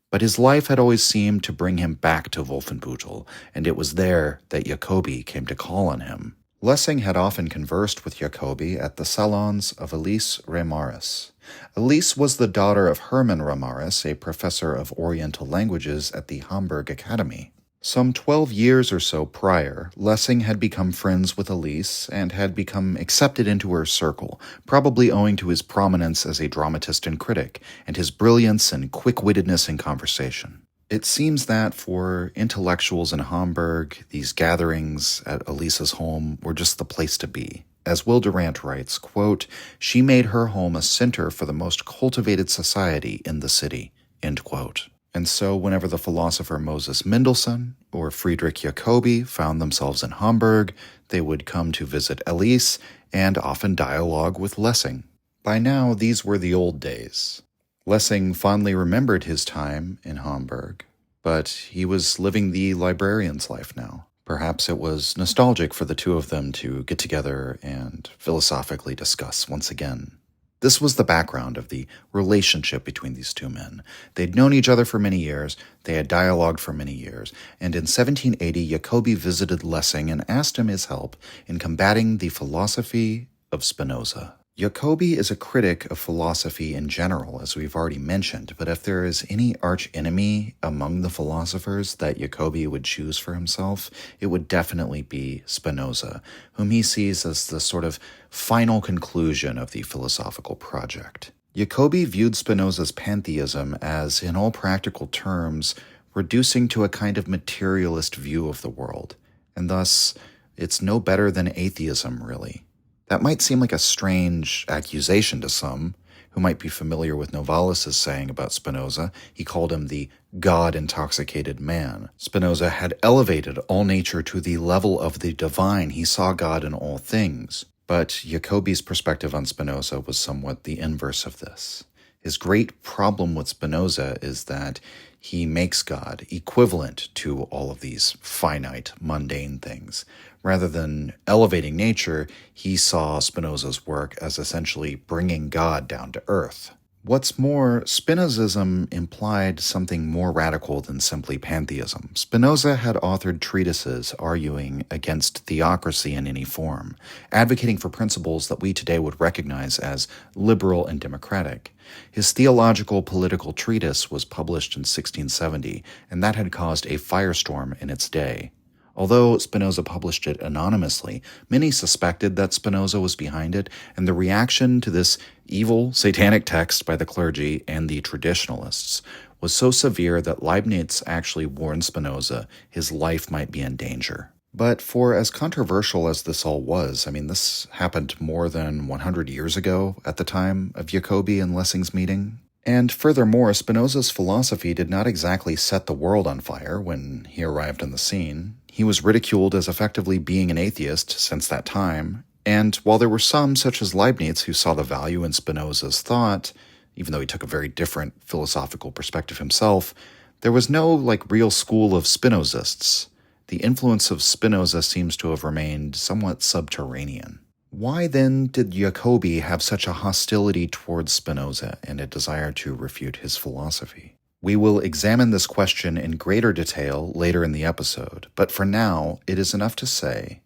But his life had always seemed to bring him back to Wolfenbüttel, and it was there that Jacobi came to call on him. Lessing had often conversed with Jacobi at the salons of Elise Reimarus. Elise was the daughter of Hermann Reimarus, a professor of Oriental languages at the Hamburg Academy. Some 12 years or so prior, Lessing had become friends with Elise and had become accepted into her circle, probably owing to his prominence as a dramatist and critic, and his brilliance and quick-wittedness in conversation. It seems that for intellectuals in Hamburg, these gatherings at Elise's home were just the place to be. As Will Durant writes, quote, "She made her home a center for the most cultivated society in the city," end quote. And so whenever the philosopher Moses Mendelssohn or Friedrich Jacobi found themselves in Hamburg, they would come to visit Elise and often dialogue with Lessing. By now, these were the old days. Lessing fondly remembered his time in Hamburg, but he was living the librarian's life now. Perhaps it was nostalgic for the two of them to get together and philosophically discuss once again. This was the background of the relationship between these two men. They'd known each other for many years, they had dialogued for many years, and in 1780 Jacobi visited Lessing and asked him his help in combating the philosophy of Spinoza. Jacobi is a critic of philosophy in general, as we've already mentioned, but if there is any arch-enemy among the philosophers that Jacobi would choose for himself, it would definitely be Spinoza, whom he sees as the sort of final conclusion of the philosophical project. Jacobi viewed Spinoza's pantheism as, in all practical terms, reducing to a kind of materialist view of the world, and thus it's no better than atheism, really. That might seem like a strange accusation to some who might be familiar with Novalis' saying about Spinoza. He called him the God-intoxicated man. Spinoza had elevated all nature to the level of the divine. He saw God in all things. But Jacobi's perspective on Spinoza was somewhat the inverse of this. His great problem with Spinoza is that he makes God equivalent to all of these finite, mundane things. Rather than elevating nature, he saw Spinoza's work as essentially bringing God down to earth. What's more, Spinozism implied something more radical than simply pantheism. Spinoza had authored treatises arguing against theocracy in any form, advocating for principles that we today would recognize as liberal and democratic. His theological political treatise was published in 1670, and that had caused a firestorm in its day. Although Spinoza published it anonymously, many suspected that Spinoza was behind it, and the reaction to this evil, satanic text by the clergy and the traditionalists was so severe that Leibniz actually warned Spinoza his life might be in danger. But for as controversial as this all was, this happened more than 100 years ago at the time of Jacobi and Lessing's meeting. And furthermore, Spinoza's philosophy did not exactly set the world on fire when he arrived on the scene. He was ridiculed as effectively being an atheist since that time, and while there were some, such as Leibniz, who saw the value in Spinoza's thought, even though he took a very different philosophical perspective himself, there was no real school of Spinozists. The influence of Spinoza seems to have remained somewhat subterranean. Why then did Jacobi have such a hostility towards Spinoza and a desire to refute his philosophy? We will examine this question in greater detail later in the episode, but for now, it is enough to say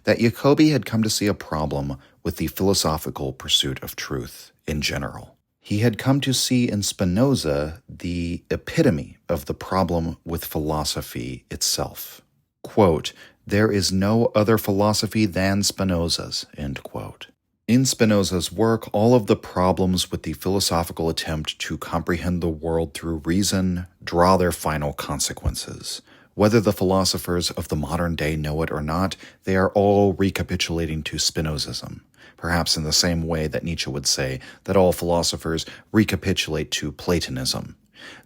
that Jacobi had come to see a problem with the philosophical pursuit of truth in general. He had come to see in Spinoza the epitome of the problem with philosophy itself. Quote, "There is no other philosophy than Spinoza's," end quote. In Spinoza's work, all of the problems with the philosophical attempt to comprehend the world through reason draw their final consequences. Whether the philosophers of the modern day know it or not, they are all recapitulating to Spinozism, perhaps in the same way that Nietzsche would say that all philosophers recapitulate to Platonism.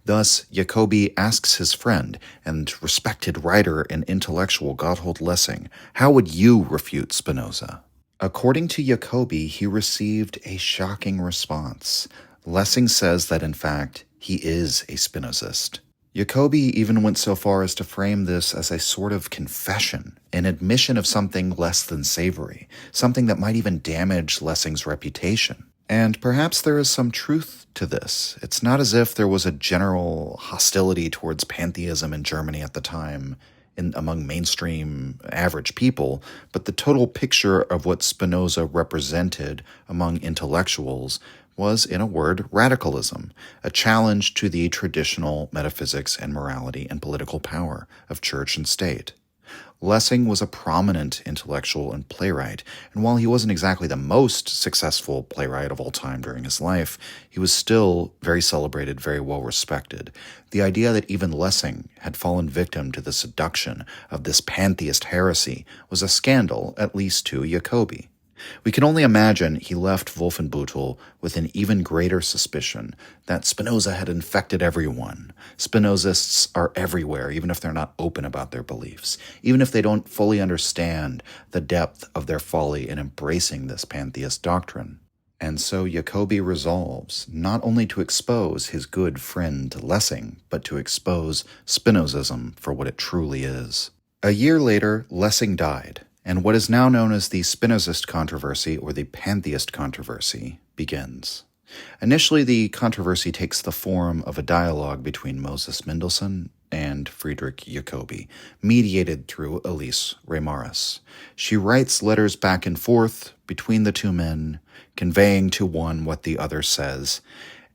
Thus, Jacobi asks his friend and respected writer and intellectual Gotthold Lessing, how would you refute Spinoza? According to Jacobi, he received a shocking response. Lessing says that, in fact, he is a Spinozist. Jacobi even went so far as to frame this as a sort of confession, an admission of something less than savory, something that might even damage Lessing's reputation. And perhaps there is some truth to this. It's not as if there was a general hostility towards pantheism in Germany at the time among mainstream average people, but the total picture of what Spinoza represented among intellectuals was, in a word, radicalism, a challenge to the traditional metaphysics and morality and political power of church and state. Lessing was a prominent intellectual and playwright, and while he wasn't exactly the most successful playwright of all time during his life, he was still very celebrated, very well respected. The idea that even Lessing had fallen victim to the seduction of this pantheist heresy was a scandal, at least to Jacobi. We can only imagine he left Wolfenbüttel with an even greater suspicion that Spinoza had infected everyone. Spinozists are everywhere, even if they're not open about their beliefs, even if they don't fully understand the depth of their folly in embracing this pantheist doctrine. And so Jacobi resolves not only to expose his good friend Lessing, but to expose Spinozism for what it truly is. A year later, Lessing died, and what is now known as the Spinozist controversy or the Pantheist controversy begins. Initially, the controversy takes the form of a dialogue between Moses Mendelssohn and Friedrich Jacobi, mediated through Elise Reimarus. She writes letters back and forth between the two men, conveying to one what the other says.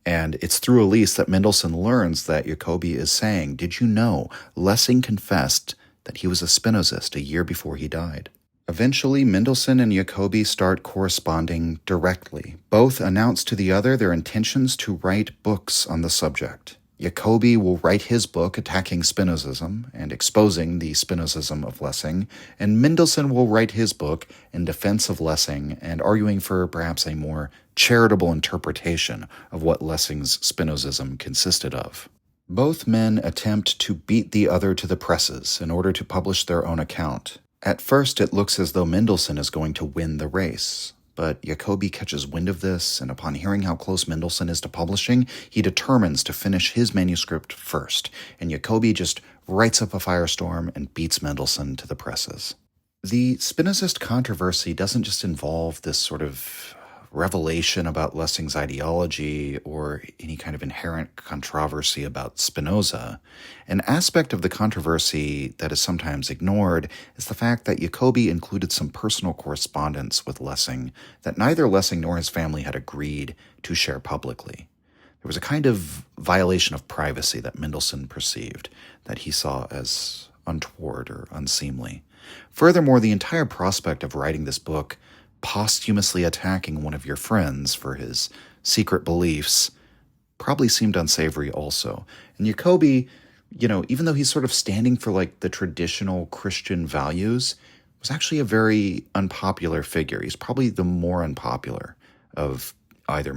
And it's through Elise that Mendelssohn learns that Jacobi is saying, "Did you know Lessing confessed that he was a Spinozist a year before he died?" Eventually, Mendelssohn and Jacobi start corresponding directly. Both announce to the other their intentions to write books on the subject. Jacobi will write his book attacking Spinozism and exposing the Spinozism of Lessing, and Mendelssohn will write his book in defense of Lessing and arguing for perhaps a more charitable interpretation of what Lessing's Spinozism consisted of. Both men attempt to beat the other to the presses in order to publish their own account. At first, it looks as though Mendelssohn is going to win the race. But Jacobi catches wind of this, and upon hearing how close Mendelssohn is to publishing, he determines to finish his manuscript first, and Jacobi just writes up a firestorm and beats Mendelssohn to the presses. The Spinozist controversy doesn't just involve this sort of revelation about Lessing's ideology or any kind of inherent controversy about Spinoza. An aspect of the controversy that is sometimes ignored is the fact that Jacobi included some personal correspondence with Lessing that neither Lessing nor his family had agreed to share publicly. There was a kind of violation of privacy that Mendelssohn perceived that he saw as untoward or unseemly. Furthermore, the entire prospect of writing this book posthumously attacking one of your friends for his secret beliefs probably seemed unsavory also. And Jacobi, even though he's sort of standing for like the traditional Christian values, was actually a very unpopular figure. He's probably the more unpopular of either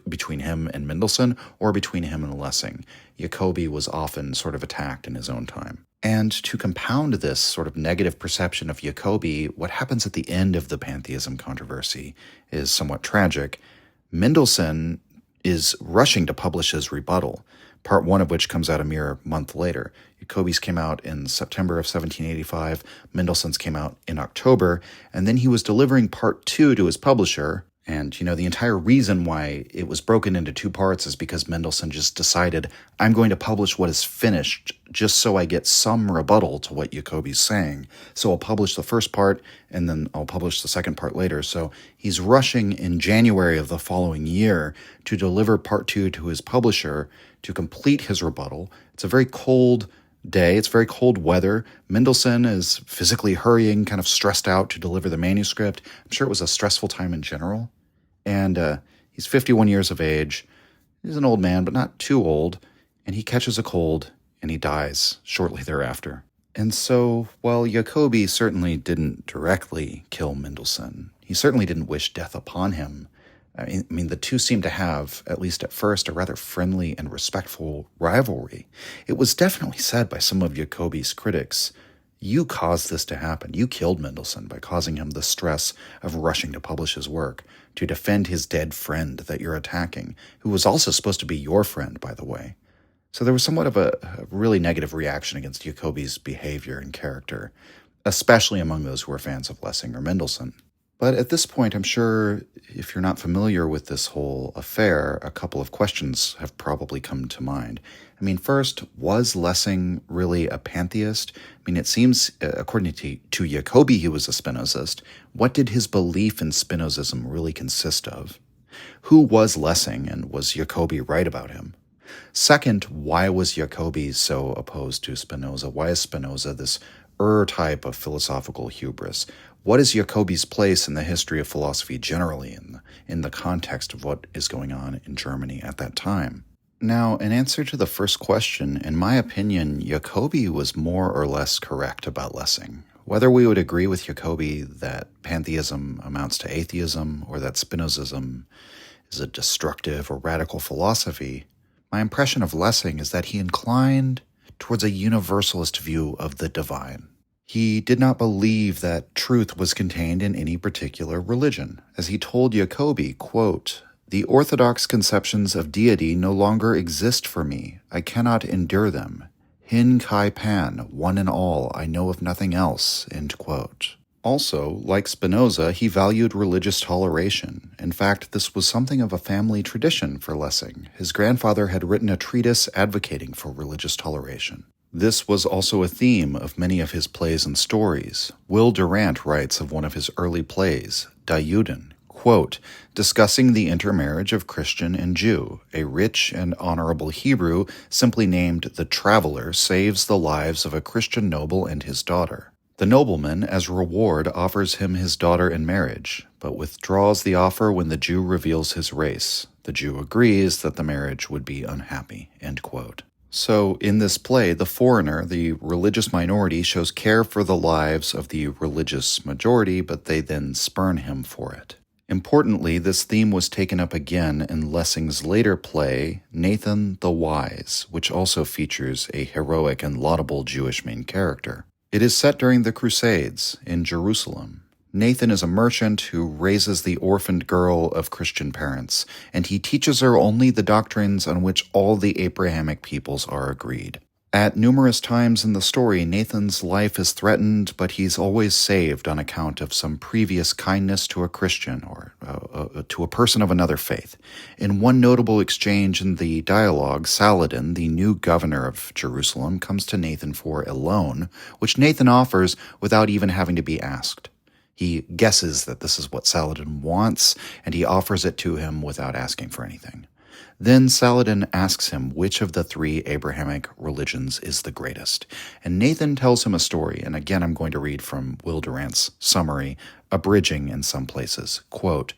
between him and Mendelssohn or between him and Lessing. Jacobi was often sort of attacked in his own time. And to compound this sort of negative perception of Jacobi, what happens at the end of the Pantheism controversy is somewhat tragic. Mendelssohn is rushing to publish his rebuttal, part one of which comes out a mere month later. Jacobi's came out in September of 1785, Mendelssohn's came out in October, and then he was delivering part two to his publisher. And, the entire reason why it was broken into two parts is because Mendelssohn just decided, I'm going to publish what is finished just so I get some rebuttal to what Jacobi's saying. So I'll publish the first part, and then I'll publish the second part later. So he's rushing in January of the following year to deliver part two to his publisher to complete his rebuttal. It's a very cold day. It's very cold weather. Mendelssohn is physically hurrying, kind of stressed out to deliver the manuscript. I'm sure it was a stressful time in general. And he's 51 years of age. He's an old man, but not too old. And he catches a cold, and he dies shortly thereafter. And so, while Jacobi certainly didn't directly kill Mendelssohn, he certainly didn't wish death upon him. I mean, the two seem to have, at least at first, a rather friendly and respectful rivalry. It was definitely said by some of Jacobi's critics, you caused this to happen. You killed Mendelssohn by causing him the stress of rushing to publish his work, to defend his dead friend that you're attacking, who was also supposed to be your friend, by the way. So there was somewhat of a really negative reaction against Jacobi's behavior and character, especially among those who were fans of Lessing or Mendelssohn. But at this point, I'm sure if you're not familiar with this whole affair, a couple of questions have probably come to mind. I mean, first, was Lessing really a pantheist? I mean, it seems, according to Jacobi, he was a Spinozist. What did his belief in Spinozism really consist of? Who was Lessing, and was Jacobi right about him? Second, why was Jacobi so opposed to Spinoza? Why is Spinoza this type of philosophical hubris? What is Jacobi's place in the history of philosophy generally, in the context of what is going on in Germany at that time? Now, in answer to the first question, in my opinion, Jacobi was more or less correct about Lessing. Whether we would agree with Jacobi that pantheism amounts to atheism or that Spinozism is a destructive or radical philosophy, my impression of Lessing is that he inclined towards a universalist view of the divine. He did not believe that truth was contained in any particular religion. As he told Jacobi, quote, "The orthodox conceptions of deity no longer exist for me. I cannot endure them. Hin kai pan, one and all, I know of nothing else," end quote. Also, like Spinoza, he valued religious toleration. In fact, this was something of a family tradition for Lessing. His grandfather had written a treatise advocating for religious toleration. This was also a theme of many of his plays and stories. Will Durant writes of one of his early plays, Die Juden, quote, discussing the intermarriage of Christian and Jew. A rich and honorable Hebrew, simply named the Traveler, saves the lives of a Christian noble and his daughter. The nobleman, as reward, offers him his daughter in marriage, but withdraws the offer when the Jew reveals his race. The Jew agrees that the marriage would be unhappy, end quote. So, in this play, the foreigner, the religious minority, shows care for the lives of the religious majority, but they then spurn him for it. Importantly, this theme was taken up again in Lessing's later play, Nathan the Wise, which also features a heroic and laudable Jewish main character. It is set during the Crusades in Jerusalem. Nathan is a merchant who raises the orphaned girl of Christian parents, and he teaches her only the doctrines on which all the Abrahamic peoples are agreed. At numerous times in the story, Nathan's life is threatened, but he's always saved on account of some previous kindness to a Christian or to a person of another faith. In one notable exchange in the dialogue, Saladin, the new governor of Jerusalem, comes to Nathan for a loan, which Nathan offers without even having to be asked. He guesses that this is what Saladin wants, and he offers it to him without asking for anything. Then Saladin asks him which of the three Abrahamic religions is the greatest. And Nathan tells him a story, and again I'm going to read from Will Durant's summary, abridging in some places. Quote,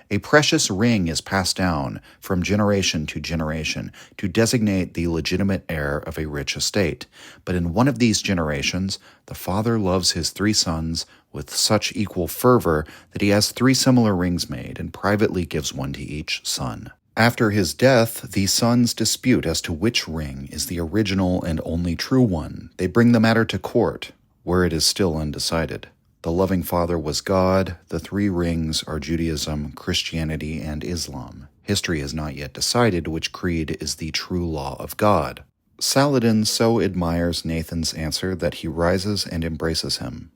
"A precious ring is passed down from generation to generation to designate the legitimate heir of a rich estate. But in one of these generations, the father loves his three sons with such equal fervor that he has three similar rings made and privately gives one to each son. After his death, the sons dispute as to which ring is the original and only true one. They bring the matter to court, where it is still undecided. The loving father was God. The three rings are Judaism, Christianity, and Islam. History has not yet decided which creed is the true law of God." Saladin so admires Nathan's answer that he rises and embraces him.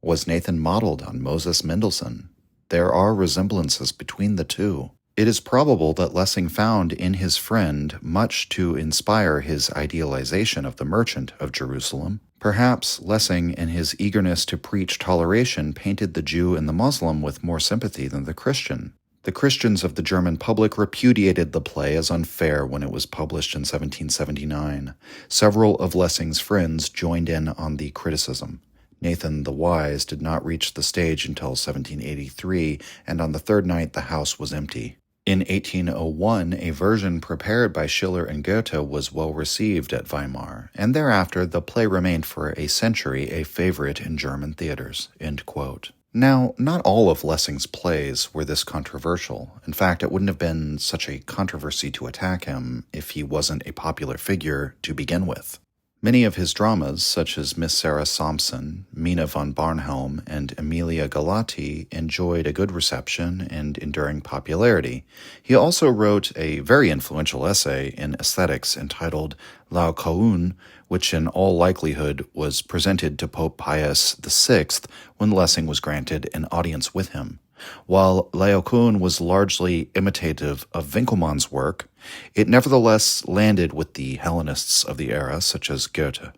Was Nathan modeled on Moses Mendelssohn? There are resemblances between the two. It is probable that Lessing found in his friend much to inspire his idealization of the merchant of Jerusalem. Perhaps Lessing, in his eagerness to preach toleration, painted the Jew and the Muslim with more sympathy than the Christian. The Christians of the German public repudiated the play as unfair when it was published in 1779. Several of Lessing's friends joined in on the criticism. Nathan the Wise did not reach the stage until 1783, and on the third night the house was empty. In 1801, a version prepared by Schiller and Goethe was well received at Weimar, and thereafter the play remained for a century a favorite in German theaters. End quote. Now, not all of Lessing's plays were this controversial. In fact, it wouldn't have been such a controversy to attack him if he wasn't a popular figure to begin with. Many of his dramas, such as Miss Sarah Sampson, Mina von Barnhelm, and Emilia Galati, enjoyed a good reception and enduring popularity. He also wrote a very influential essay in aesthetics entitled Laocoon, which in all likelihood was presented to Pope Pius VI when Lessing was granted an audience with him. While Laocoon was largely imitative of Winckelmann's work, it nevertheless landed with the Hellenists of the era, such as Goethe.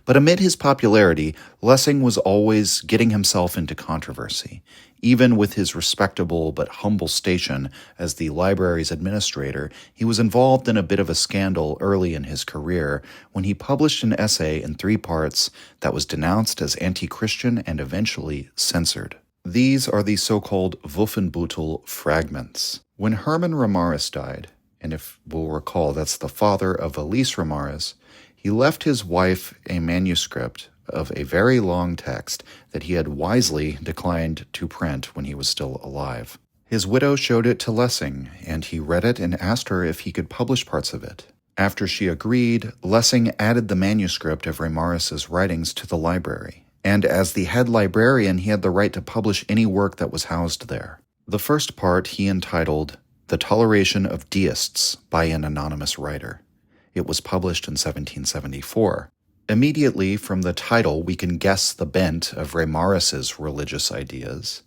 But amid his popularity, Lessing was always getting himself into controversy. Even with his respectable but humble station as the library's administrator, he was involved in a bit of a scandal early in his career when he published an essay in 3 parts that was denounced as anti-Christian and eventually censored. These are the so-called Wolfenbüttel fragments. When Hermann Reimarus died, and if we'll recall that's the father of Elise Reimarus, he left his wife a manuscript of a very long text that he had wisely declined to print when he was still alive. His widow showed it to Lessing, and he read it and asked her if he could publish parts of it. After she agreed, Lessing added the manuscript of Reimarus's writings to the library, and as the head librarian, he had the right to publish any work that was housed there. The first part he entitled The Toleration of Deists by an Anonymous Writer. It was published in 1774. Immediately from the title, we can guess the bent of Reimarus's religious ideas.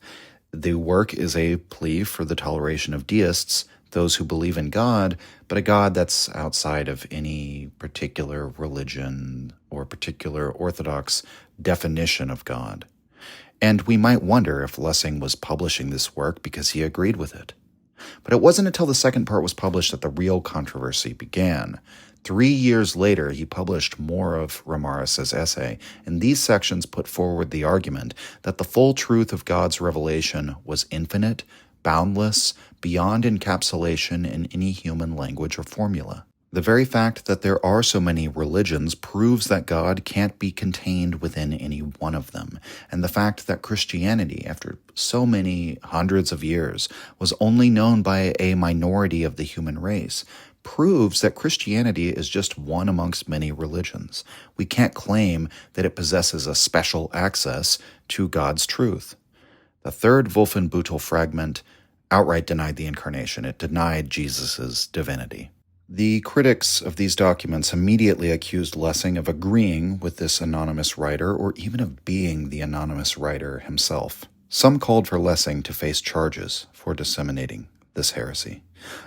The work is a plea for the toleration of deists, those who believe in God, but a God that's outside of any particular religion or particular orthodox definition of God. And we might wonder if Lessing was publishing this work because he agreed with it. But it wasn't until the second part was published that the real controversy began. 3 years later, he published more of Reimarus's essay, and these sections put forward the argument that the full truth of God's revelation was infinite, boundless, beyond encapsulation in any human language or formula. The very fact that there are so many religions proves that God can't be contained within any one of them, and the fact that Christianity, after so many hundreds of years, was only known by a minority of the human race, proves that Christianity is just one amongst many religions. We can't claim that it possesses a special access to God's truth. The third Wolfenbüttel fragment outright denied the incarnation. It denied Jesus' divinity. The critics of these documents immediately accused Lessing of agreeing with this anonymous writer, or even of being the anonymous writer himself. Some called for Lessing to face charges for disseminating this heresy.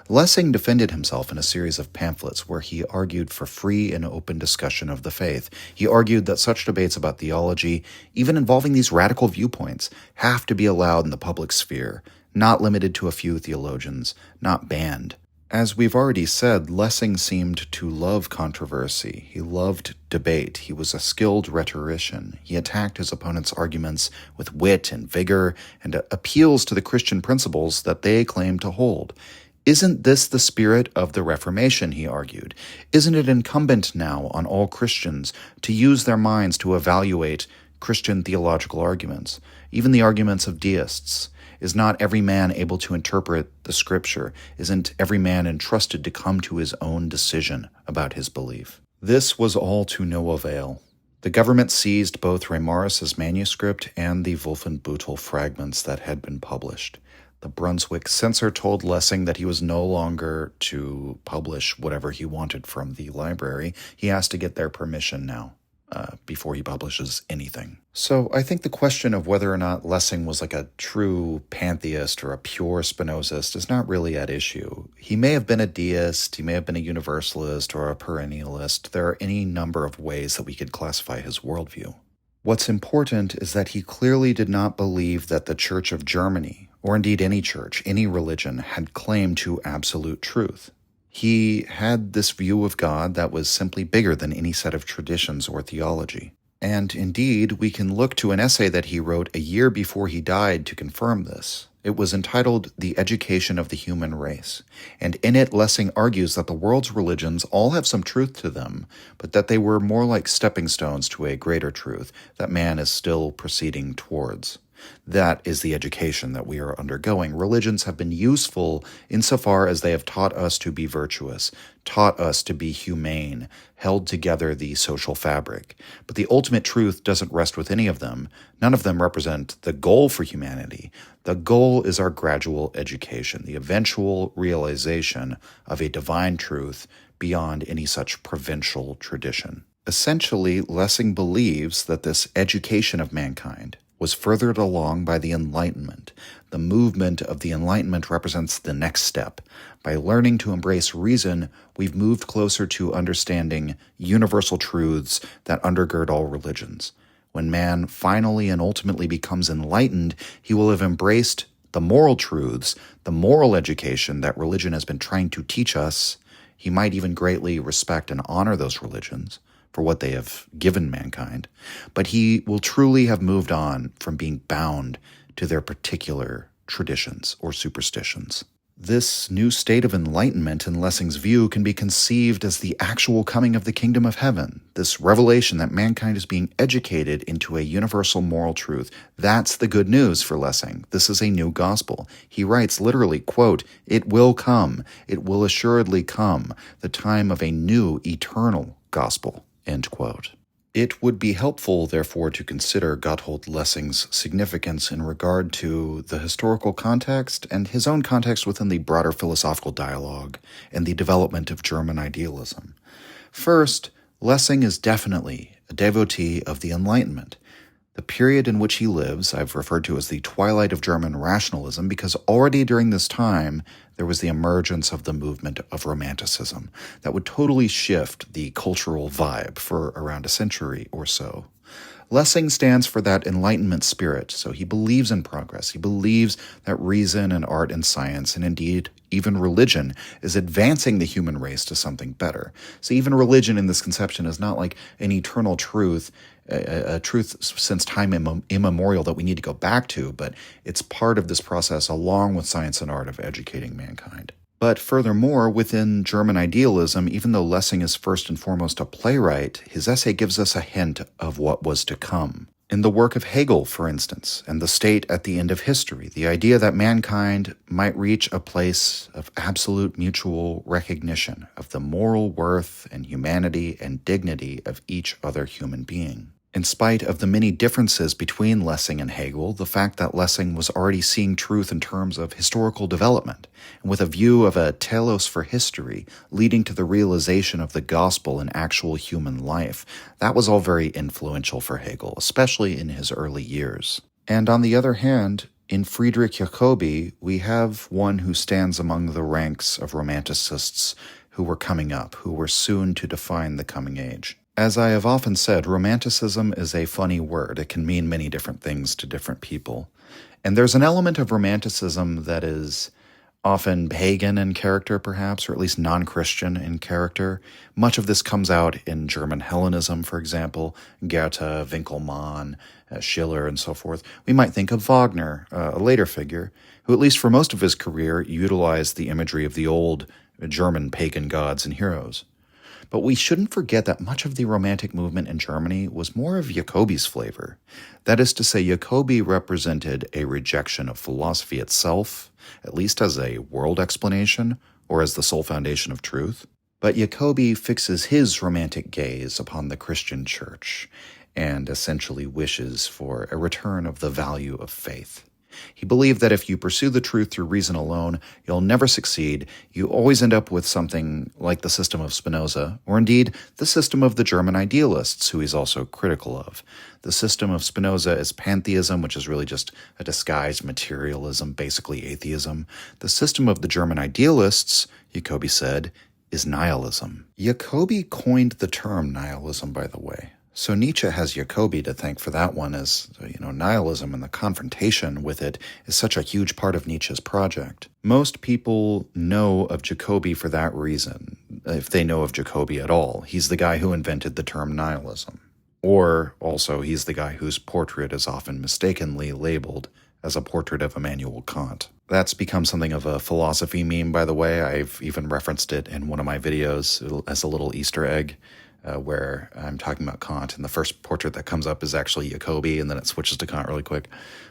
Lessing defended himself in a series of pamphlets where he argued for free and open discussion of the faith. He argued that such debates about theology, even involving these radical viewpoints, have to be allowed in the public sphere, not limited to a few theologians, not banned. As we've already said, Lessing seemed to love controversy. He loved debate. He was a skilled rhetorician. He attacked his opponents' arguments with wit and vigor and appeals to the Christian principles that they claimed to hold. Isn't this the spirit of the Reformation, he argued? Isn't it incumbent now on all Christians to use their minds to evaluate Christian theological arguments, even the arguments of deists? Is not every man able to interpret the Scripture? Isn't every man entrusted to come to his own decision about his belief? This was all to no avail. The government seized both Reimarus's manuscript and the Wolfenbüttel fragments that had been published. The Brunswick censor told Lessing that he was no longer to publish whatever he wanted from the library. He has to get their permission now. Before he publishes anything. So I think the question of whether or not Lessing was like a true pantheist or a pure Spinozist is not really at issue. He may have been a deist, he may have been a universalist or a perennialist. There are any number of ways that we could classify his worldview. What's important is that he clearly did not believe that the Church of Germany, or indeed any church, any religion, had claim to absolute truth. He had this view of God that was simply bigger than any set of traditions or theology. And indeed, we can look to an essay that he wrote a year before he died to confirm this. It was entitled The Education of the Human Race, and in it Lessing argues that the world's religions all have some truth to them, but that they were more like stepping stones to a greater truth that man is still proceeding towards. That is the education that we are undergoing. Religions have been useful insofar as they have taught us to be virtuous, taught us to be humane, held together the social fabric. But the ultimate truth doesn't rest with any of them. None of them represent the goal for humanity. The goal is our gradual education, the eventual realization of a divine truth beyond any such provincial tradition. Essentially, Lessing believes that this education of mankind was furthered along by the Enlightenment. The movement of the Enlightenment represents the next step. By learning to embrace reason, we've moved closer to understanding universal truths that undergird all religions. When man finally and ultimately becomes enlightened, he will have embraced the moral truths, the moral education that religion has been trying to teach us. He might even greatly respect and honor those religions for what they have given mankind, but he will truly have moved on from being bound to their particular traditions or superstitions. This new state of enlightenment, in Lessing's view, can be conceived as the actual coming of the kingdom of heaven, this revelation that mankind is being educated into a universal moral truth. That's the good news for Lessing. This is a new gospel. He writes literally, quote, "It will come, it will assuredly come, the time of a new eternal gospel," end quote. It would be helpful, therefore, to consider Gotthold Lessing's significance in regard to the historical context and his own context within the broader philosophical dialogue and the development of German idealism. First, Lessing is definitely a devotee of the Enlightenment. The period in which he lives I've referred to as the twilight of German rationalism because already during this time there was the emergence of the movement of Romanticism that would totally shift the cultural vibe for around a century or so. Lessing stands for that Enlightenment spirit, so he believes in progress. He believes that reason and art and science, and indeed even religion, is advancing the human race to something better. So even religion in this conception is not like an eternal truth, a truth since time immemorial that we need to go back to, but it's part of this process along with science and art of educating mankind. But furthermore, within German idealism, even though Lessing is first and foremost a playwright, his essay gives us a hint of what was to come. In the work of Hegel, for instance, and the state at the end of history, the idea that mankind might reach a place of absolute mutual recognition of the moral worth and humanity and dignity of each other human being. In spite of the many differences between Lessing and Hegel, the fact that Lessing was already seeing truth in terms of historical development, and with a view of a telos for history, leading to the realization of the gospel in actual human life, that was all very influential for Hegel, especially in his early years. And on the other hand, in Friedrich Jacobi, we have one who stands among the ranks of romanticists who were coming up, who were soon to define the coming age. As I have often said, romanticism is a funny word. It can mean many different things to different people. And there's an element of romanticism that is often pagan in character, perhaps, or at least non-Christian in character. Much of this comes out in German Hellenism, for example, Goethe, Winckelmann, Schiller, and so forth. We might think of Wagner, a later figure, who at least for most of his career utilized the imagery of the old German pagan gods and heroes. But we shouldn't forget that much of the Romantic movement in Germany was more of Jacobi's flavor. That is to say, Jacobi represented a rejection of philosophy itself, at least as a world explanation or as the sole foundation of truth. But Jacobi fixes his romantic gaze upon the Christian church and essentially wishes for a return of the value of faith. He believed that if you pursue the truth through reason alone, you'll never succeed. You always end up with something like the system of Spinoza, or indeed the system of the German idealists, who he's also critical of. The system of Spinoza is pantheism, which is really just a disguised materialism, basically atheism. The system of the German idealists, Jacobi said, is nihilism. Jacobi coined the term nihilism, by the way. So Nietzsche has Jacobi to thank for that one, as nihilism and the confrontation with it is such a huge part of Nietzsche's project. Most people know of Jacobi for that reason, if they know of Jacobi at all. He's the guy who invented the term nihilism. Or also he's the guy whose portrait is often mistakenly labeled as a portrait of Immanuel Kant. That's become something of a philosophy meme, by the way. I've even referenced it in one of my videos as a little Easter egg. Where I'm talking about Kant, and the first portrait that comes up is actually Jacobi, and then it switches to Kant really quick.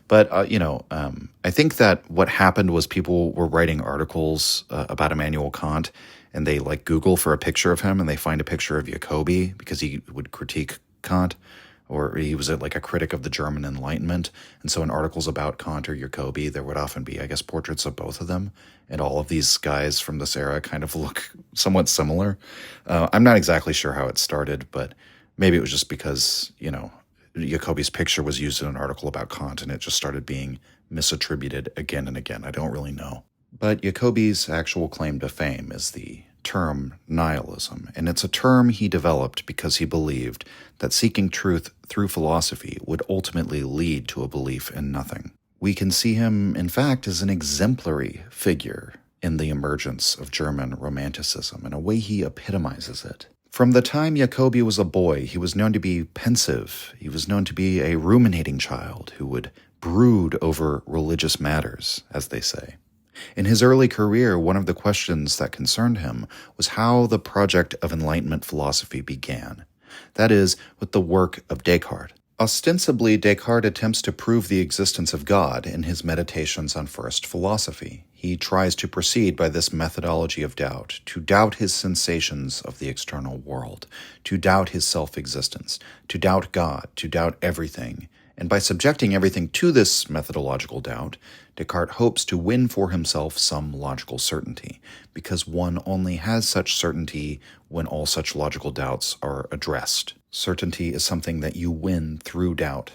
But, I think that what happened was people were writing articles about Immanuel Kant, and they Google for a picture of him, and they find a picture of Jacobi because he would critique Kant, or he was a critic of the German Enlightenment. And so in articles about Kant or Jacobi, there would often be, portraits of both of them. And all of these guys from this era kind of look somewhat similar. I'm not exactly sure how it started, but maybe it was just because, Jacobi's picture was used in an article about Kant and it just started being misattributed again and again. I don't really know. But Jacobi's actual claim to fame is the term nihilism, and it's a term he developed because he believed that seeking truth through philosophy would ultimately lead to a belief in nothing. We can see him, in fact, as an exemplary figure in the emergence of German Romanticism and a way he epitomizes it. From the time Jacobi was a boy, he was known to be pensive. He was known to be a ruminating child who would brood over religious matters, as they say. In his early career, one of the questions that concerned him was how the project of Enlightenment philosophy began. That is, with the work of Descartes. Ostensibly, Descartes attempts to prove the existence of God in his Meditations on First Philosophy. He tries to proceed by this methodology of doubt, to doubt his sensations of the external world, to doubt his self-existence, to doubt God, to doubt everything. And by subjecting everything to this methodological doubt, Descartes hopes to win for himself some logical certainty, because one only has such certainty when all such logical doubts are addressed. Certainty is something that you win through doubt.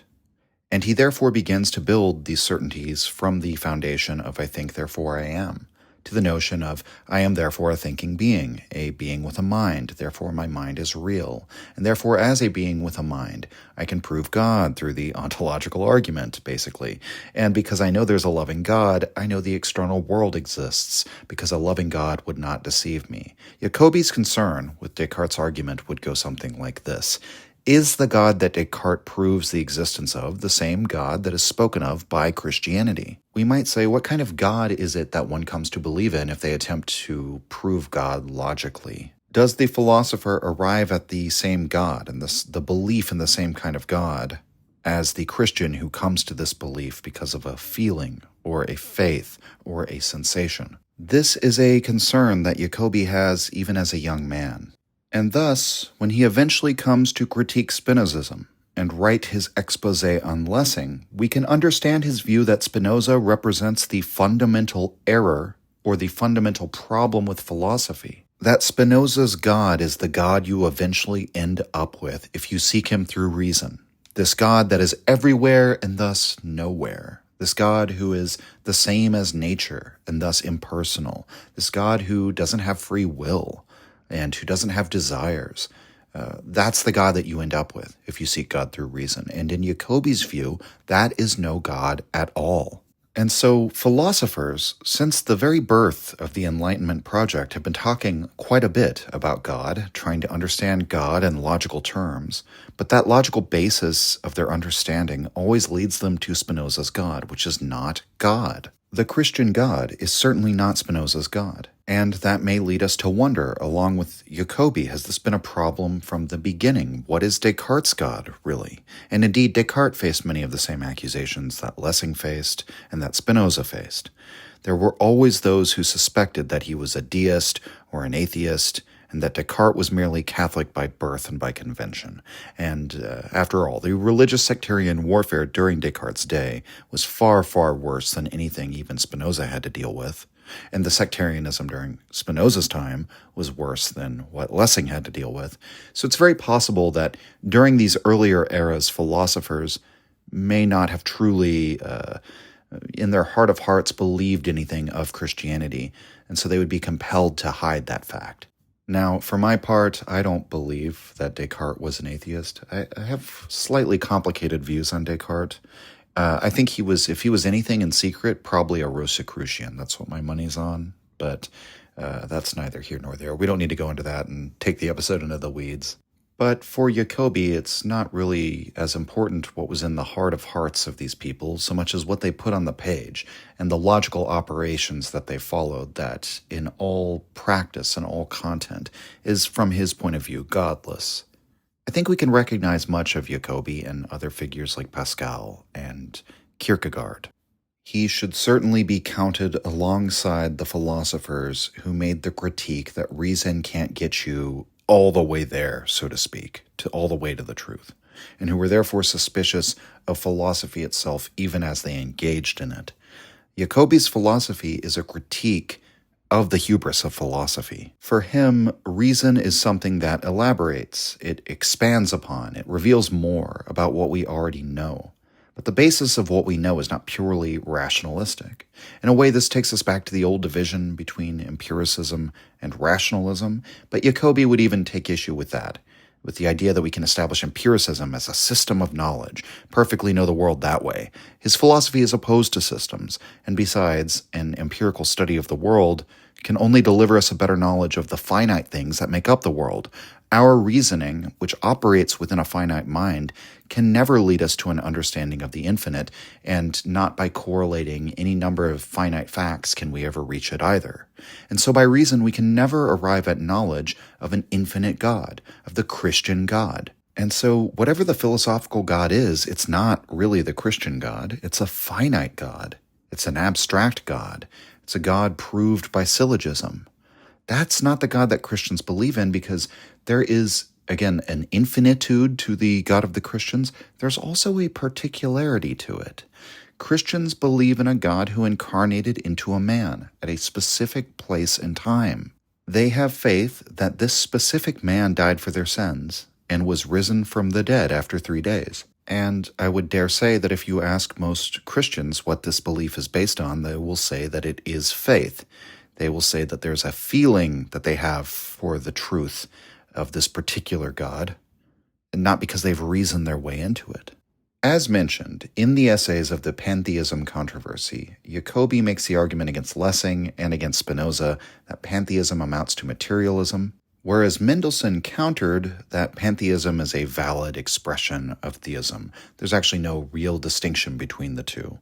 And he therefore begins to build these certainties from the foundation of I think, therefore I am, to the notion of I am therefore a thinking being, a being with a mind, therefore my mind is real, and therefore as a being with a mind, I can prove God through the ontological argument, basically. And because I know there's a loving God, I know the external world exists, because a loving God would not deceive me. Jacobi's concern with Descartes' argument would go something like this. Is the God that Descartes proves the existence of the same God that is spoken of by Christianity? We might say, what kind of God is it that one comes to believe in if they attempt to prove God logically? Does the philosopher arrive at the same God and the belief in the same kind of God as the Christian who comes to this belief because of a feeling or a faith or a sensation? This is a concern that Jacobi has even as a young man. And thus, when he eventually comes to critique Spinozism and write his exposé on Lessing, we can understand his view that Spinoza represents the fundamental error or the fundamental problem with philosophy. That Spinoza's God is the God you eventually end up with if you seek him through reason. This God that is everywhere and thus nowhere. This God who is the same as nature and thus impersonal. This God who doesn't have free will and who doesn't have desires. That's the God that you end up with if you seek God through reason. And in Jacobi's view, that is no God at all. And so philosophers, since the very birth of the Enlightenment project, have been talking quite a bit about God, trying to understand God in logical terms, but that logical basis of their understanding always leads them to Spinoza's God, which is not God. The Christian God is certainly not Spinoza's God, and that may lead us to wonder, along with Jacobi, has this been a problem from the beginning? What is Descartes' God, really? And indeed, Descartes faced many of the same accusations that Lessing faced and that Spinoza faced. There were always those who suspected that he was a deist or an atheist, and that Descartes was merely Catholic by birth and by convention. And after all, the religious sectarian warfare during Descartes' day was far, far worse than anything even Spinoza had to deal with. And the sectarianism during Spinoza's time was worse than what Lessing had to deal with. So it's very possible that during these earlier eras, philosophers may not have truly, in their heart of hearts, believed anything of Christianity, and so they would be compelled to hide that fact. Now, for my part, I don't believe that Descartes was an atheist. I have slightly complicated views on Descartes. I think if he was anything in secret, probably a Rosicrucian. That's what my money's on, but that's neither here nor there. We don't need to go into that and take the episode into the weeds. But for Jacobi, it's not really as important what was in the heart of hearts of these people, so much as what they put on the page, and the logical operations that they followed that, in all practice and all content, is, from his point of view, godless. I think we can recognize much of Jacobi in other figures like Pascal and Kierkegaard. He should certainly be counted alongside the philosophers who made the critique that reason can't get you all the way there, so to speak, to all the way to the truth, and who were therefore suspicious of philosophy itself even as they engaged in it. Jacobi's philosophy is a critique of the hubris of philosophy. For him, reason is something that elaborates, it expands upon, it reveals more about what we already know. But the basis of what we know is not purely rationalistic. In a way, this takes us back to the old division between empiricism and rationalism, but Jacobi would even take issue with that, with the idea that we can establish empiricism as a system of knowledge, perfectly know the world that way. His philosophy is opposed to systems, and besides, an empirical study of the world can only deliver us a better knowledge of the finite things that make up the world. Our reasoning, which operates within a finite mind, can never lead us to an understanding of the infinite, and not by correlating any number of finite facts can we ever reach it either. And so by reason, we can never arrive at knowledge of an infinite God, of the Christian God. And so whatever the philosophical God is, it's not really the Christian God. It's a finite God. It's an abstract God. It's a God proved by syllogism. That's not the God that Christians believe in, because there is, again, an infinitude to the God of the Christians. There's also a particularity to it. Christians believe in a God who incarnated into a man at a specific place and time. They have faith that this specific man died for their sins and was risen from the dead after 3 days. And I would dare say that if you ask most Christians what this belief is based on, they will say that it is faith. They will say that there's a feeling that they have for the truth of this particular God, and not because they've reasoned their way into it. As mentioned, in the essays of the Pantheism Controversy, Jacobi makes the argument against Lessing and against Spinoza that pantheism amounts to materialism, whereas Mendelssohn countered that pantheism is a valid expression of theism. There's actually no real distinction between the two.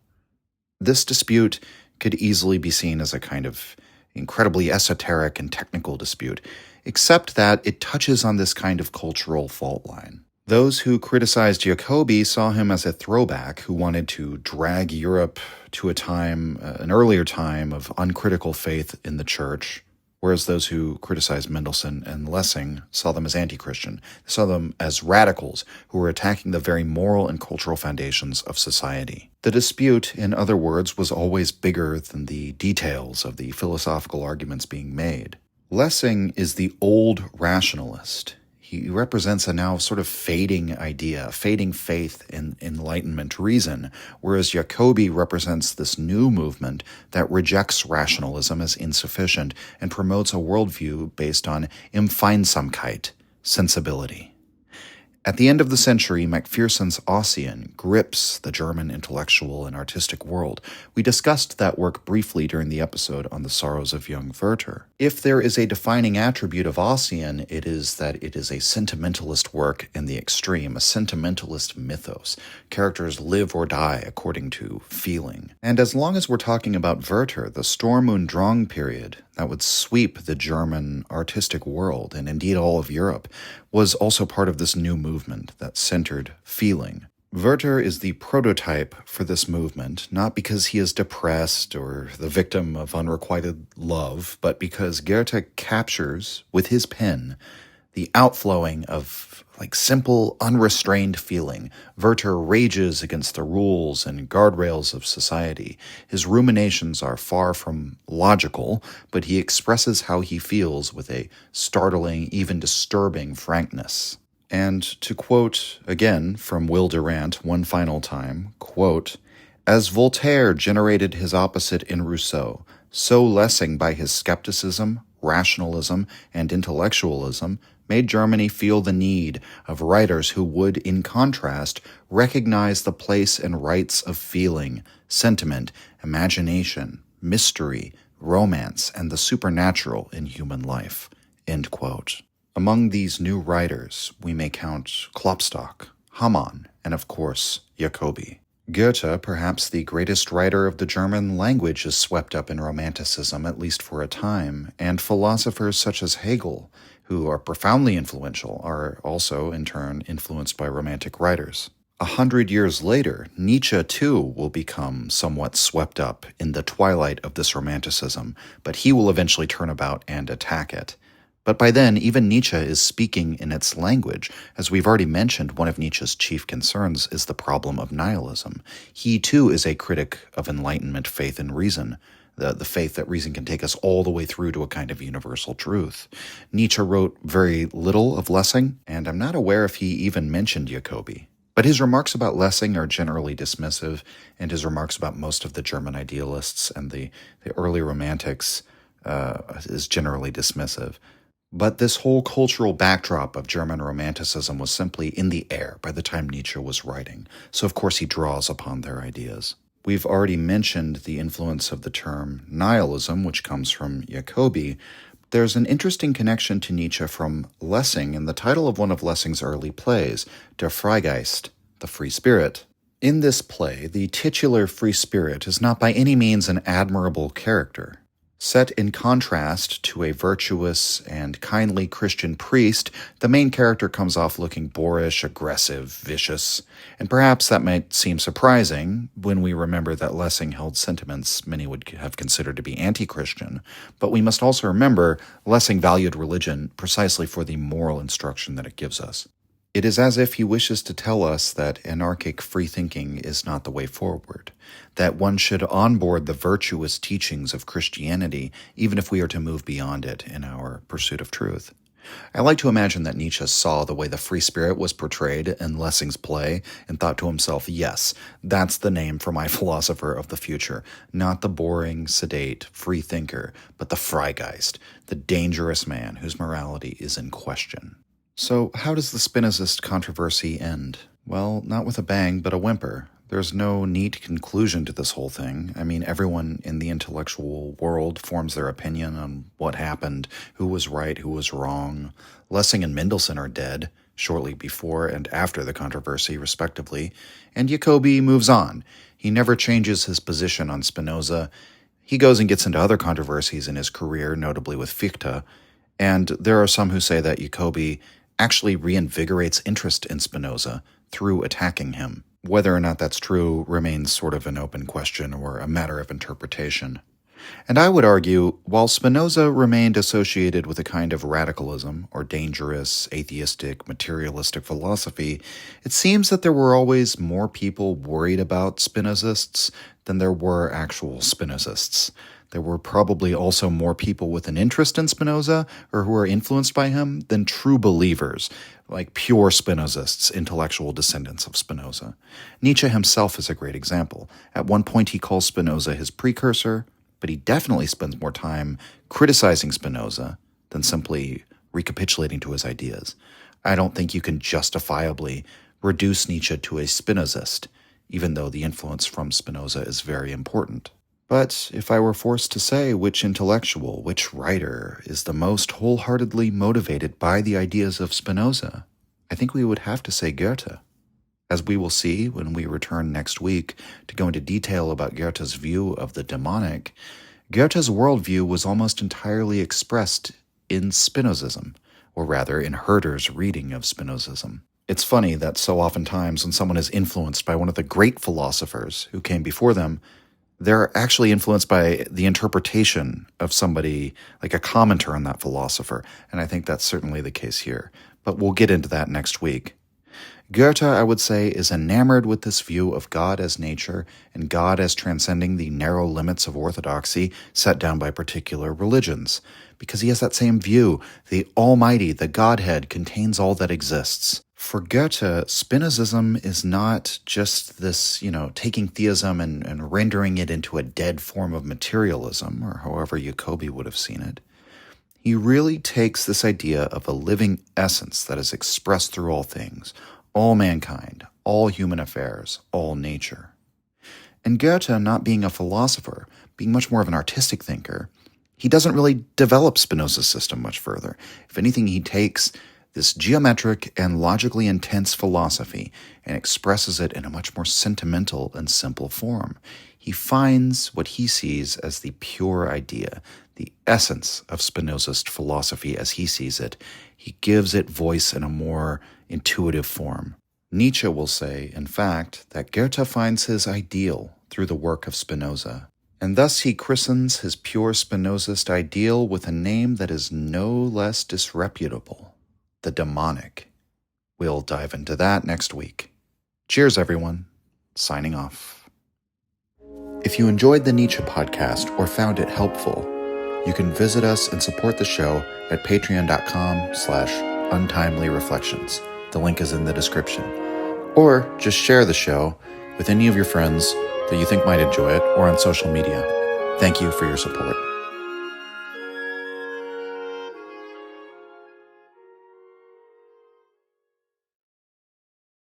This dispute could easily be seen as a kind of incredibly esoteric and technical dispute, except that it touches on this kind of cultural fault line. Those who criticized Jacobi saw him as a throwback who wanted to drag Europe to a time, an earlier time of uncritical faith in the church, whereas those who criticized Mendelssohn and Lessing saw them as anti-Christian. They saw them as radicals who were attacking the very moral and cultural foundations of society. The dispute, in other words, was always bigger than the details of the philosophical arguments being made. Lessing is the old rationalist. He represents a now sort of fading idea, fading faith in Enlightenment reason, whereas Jacobi represents this new movement that rejects rationalism as insufficient and promotes a worldview based on Empfindsamkeit, sensibility. At the end of the century, Macpherson's Ossian grips the German intellectual and artistic world. We discussed that work briefly during the episode on the sorrows of young Werther. If there is a defining attribute of Ossian, it is that it is a sentimentalist work in the extreme, a sentimentalist mythos. Characters live or die according to feeling. And as long as we're talking about Werther, the Sturm und Drang period that would sweep the German artistic world, and indeed all of Europe, was also part of this new movement that centered feeling. Werther is the prototype for this movement, not because he is depressed or the victim of unrequited love, but because Goethe captures, with his pen, the outflowing of simple, unrestrained feeling. Werther rages against the rules and guardrails of society. His ruminations are far from logical, but he expresses how he feels with a startling, even disturbing frankness. And to quote, again, from Will Durant one final time, quote, "As Voltaire generated his opposite in Rousseau, so Lessing by his skepticism, rationalism, and intellectualism made Germany feel the need of writers who would, in contrast, recognize the place and rights of feeling, sentiment, imagination, mystery, romance, and the supernatural in human life." End quote. Among these new writers, we may count Klopstock, Hamann, and of course, Jacobi. Goethe, perhaps the greatest writer of the German language, is swept up in Romanticism, at least for a time, and philosophers such as Hegel, who are profoundly influential, are also, in turn, influenced by Romantic writers. 100 years later, Nietzsche, too, will become somewhat swept up in the twilight of this Romanticism, but he will eventually turn about and attack it. But by then, even Nietzsche is speaking in its language. As we've already mentioned, one of Nietzsche's chief concerns is the problem of nihilism. He, too, is a critic of Enlightenment faith and reason, the faith that reason can take us all the way through to a kind of universal truth. Nietzsche wrote very little of Lessing, and I'm not aware if he even mentioned Jacobi. But his remarks about Lessing are generally dismissive, and his remarks about most of the German idealists and the early Romantics is generally dismissive. But this whole cultural backdrop of German Romanticism was simply in the air by the time Nietzsche was writing, so of course he draws upon their ideas. We've already mentioned the influence of the term nihilism, which comes from Jacobi. There's an interesting connection to Nietzsche from Lessing in the title of one of Lessing's early plays, Der Freigeist, the Free Spirit. In this play, the titular free spirit is not by any means an admirable character. Set in contrast to a virtuous and kindly Christian priest, the main character comes off looking boorish, aggressive, vicious, and perhaps that might seem surprising when we remember that Lessing held sentiments many would have considered to be anti-Christian, but we must also remember Lessing valued religion precisely for the moral instruction that it gives us. It is as if he wishes to tell us that anarchic free-thinking is not the way forward, that one should onboard the virtuous teachings of Christianity even if we are to move beyond it in our pursuit of truth. I like to imagine that Nietzsche saw the way the free spirit was portrayed in Lessing's play and thought to himself, yes, that's the name for my philosopher of the future, not the boring, sedate, free thinker, but the Freigeist, the dangerous man whose morality is in question. So, how does the Spinozist controversy end? Well, not with a bang, but a whimper. There's no neat conclusion to this whole thing. I mean, everyone in the intellectual world forms their opinion on what happened, who was right, who was wrong. Lessing and Mendelssohn are dead, shortly before and after the controversy, respectively, and Jacobi moves on. He never changes his position on Spinoza. He goes and gets into other controversies in his career, notably with Fichte, and there are some who say that Jacobi actually reinvigorates interest in Spinoza through attacking him. Whether or not that's true remains sort of an open question or a matter of interpretation. And I would argue, while Spinoza remained associated with a kind of radicalism or dangerous, atheistic, materialistic philosophy, it seems that there were always more people worried about Spinozists than there were actual Spinozists. There were probably also more people with an interest in Spinoza or who are influenced by him than true believers, like pure Spinozists, intellectual descendants of Spinoza. Nietzsche himself is a great example. At one point he calls Spinoza his precursor, but he definitely spends more time criticizing Spinoza than simply recapitulating to his ideas. I don't think you can justifiably reduce Nietzsche to a Spinozist, even though the influence from Spinoza is very important. But if I were forced to say which intellectual, which writer, is the most wholeheartedly motivated by the ideas of Spinoza, I think we would have to say Goethe. As we will see when we return next week to go into detail about Goethe's view of the demonic, Goethe's worldview was almost entirely expressed in Spinozism, or rather in Herder's reading of Spinozism. It's funny that so oftentimes when someone is influenced by one of the great philosophers who came before them, they're actually influenced by the interpretation of somebody, like a commenter on that philosopher, and I think that's certainly the case here. But we'll get into that next week. Goethe, I would say, is enamored with this view of God as nature and God as transcending the narrow limits of orthodoxy set down by particular religions, because he has that same view. The Almighty, the Godhead, contains all that exists. For Goethe, Spinozism is not just this, taking theism and rendering it into a dead form of materialism, or however Jacobi would have seen it. He really takes this idea of a living essence that is expressed through all things, all mankind, all human affairs, all nature. And Goethe, not being a philosopher, being much more of an artistic thinker, he doesn't really develop Spinoza's system much further. If anything, he takes this geometric and logically intense philosophy and expresses it in a much more sentimental and simple form. He finds what he sees as the pure idea, the essence of Spinozist philosophy as he sees it. He gives it voice in a more intuitive form. Nietzsche will say, in fact, that Goethe finds his ideal through the work of Spinoza, and thus he christens his pure Spinozist ideal with a name that is no less disreputable: the Daemonic. We'll dive into that next week. Cheers, everyone. Signing off. If you enjoyed the Nietzsche podcast or found it helpful, you can visit us and support the show at patreon.com/untimely-reflections. The link is in the description. Or just share the show with any of your friends that you think might enjoy it or on social media. Thank you for your support.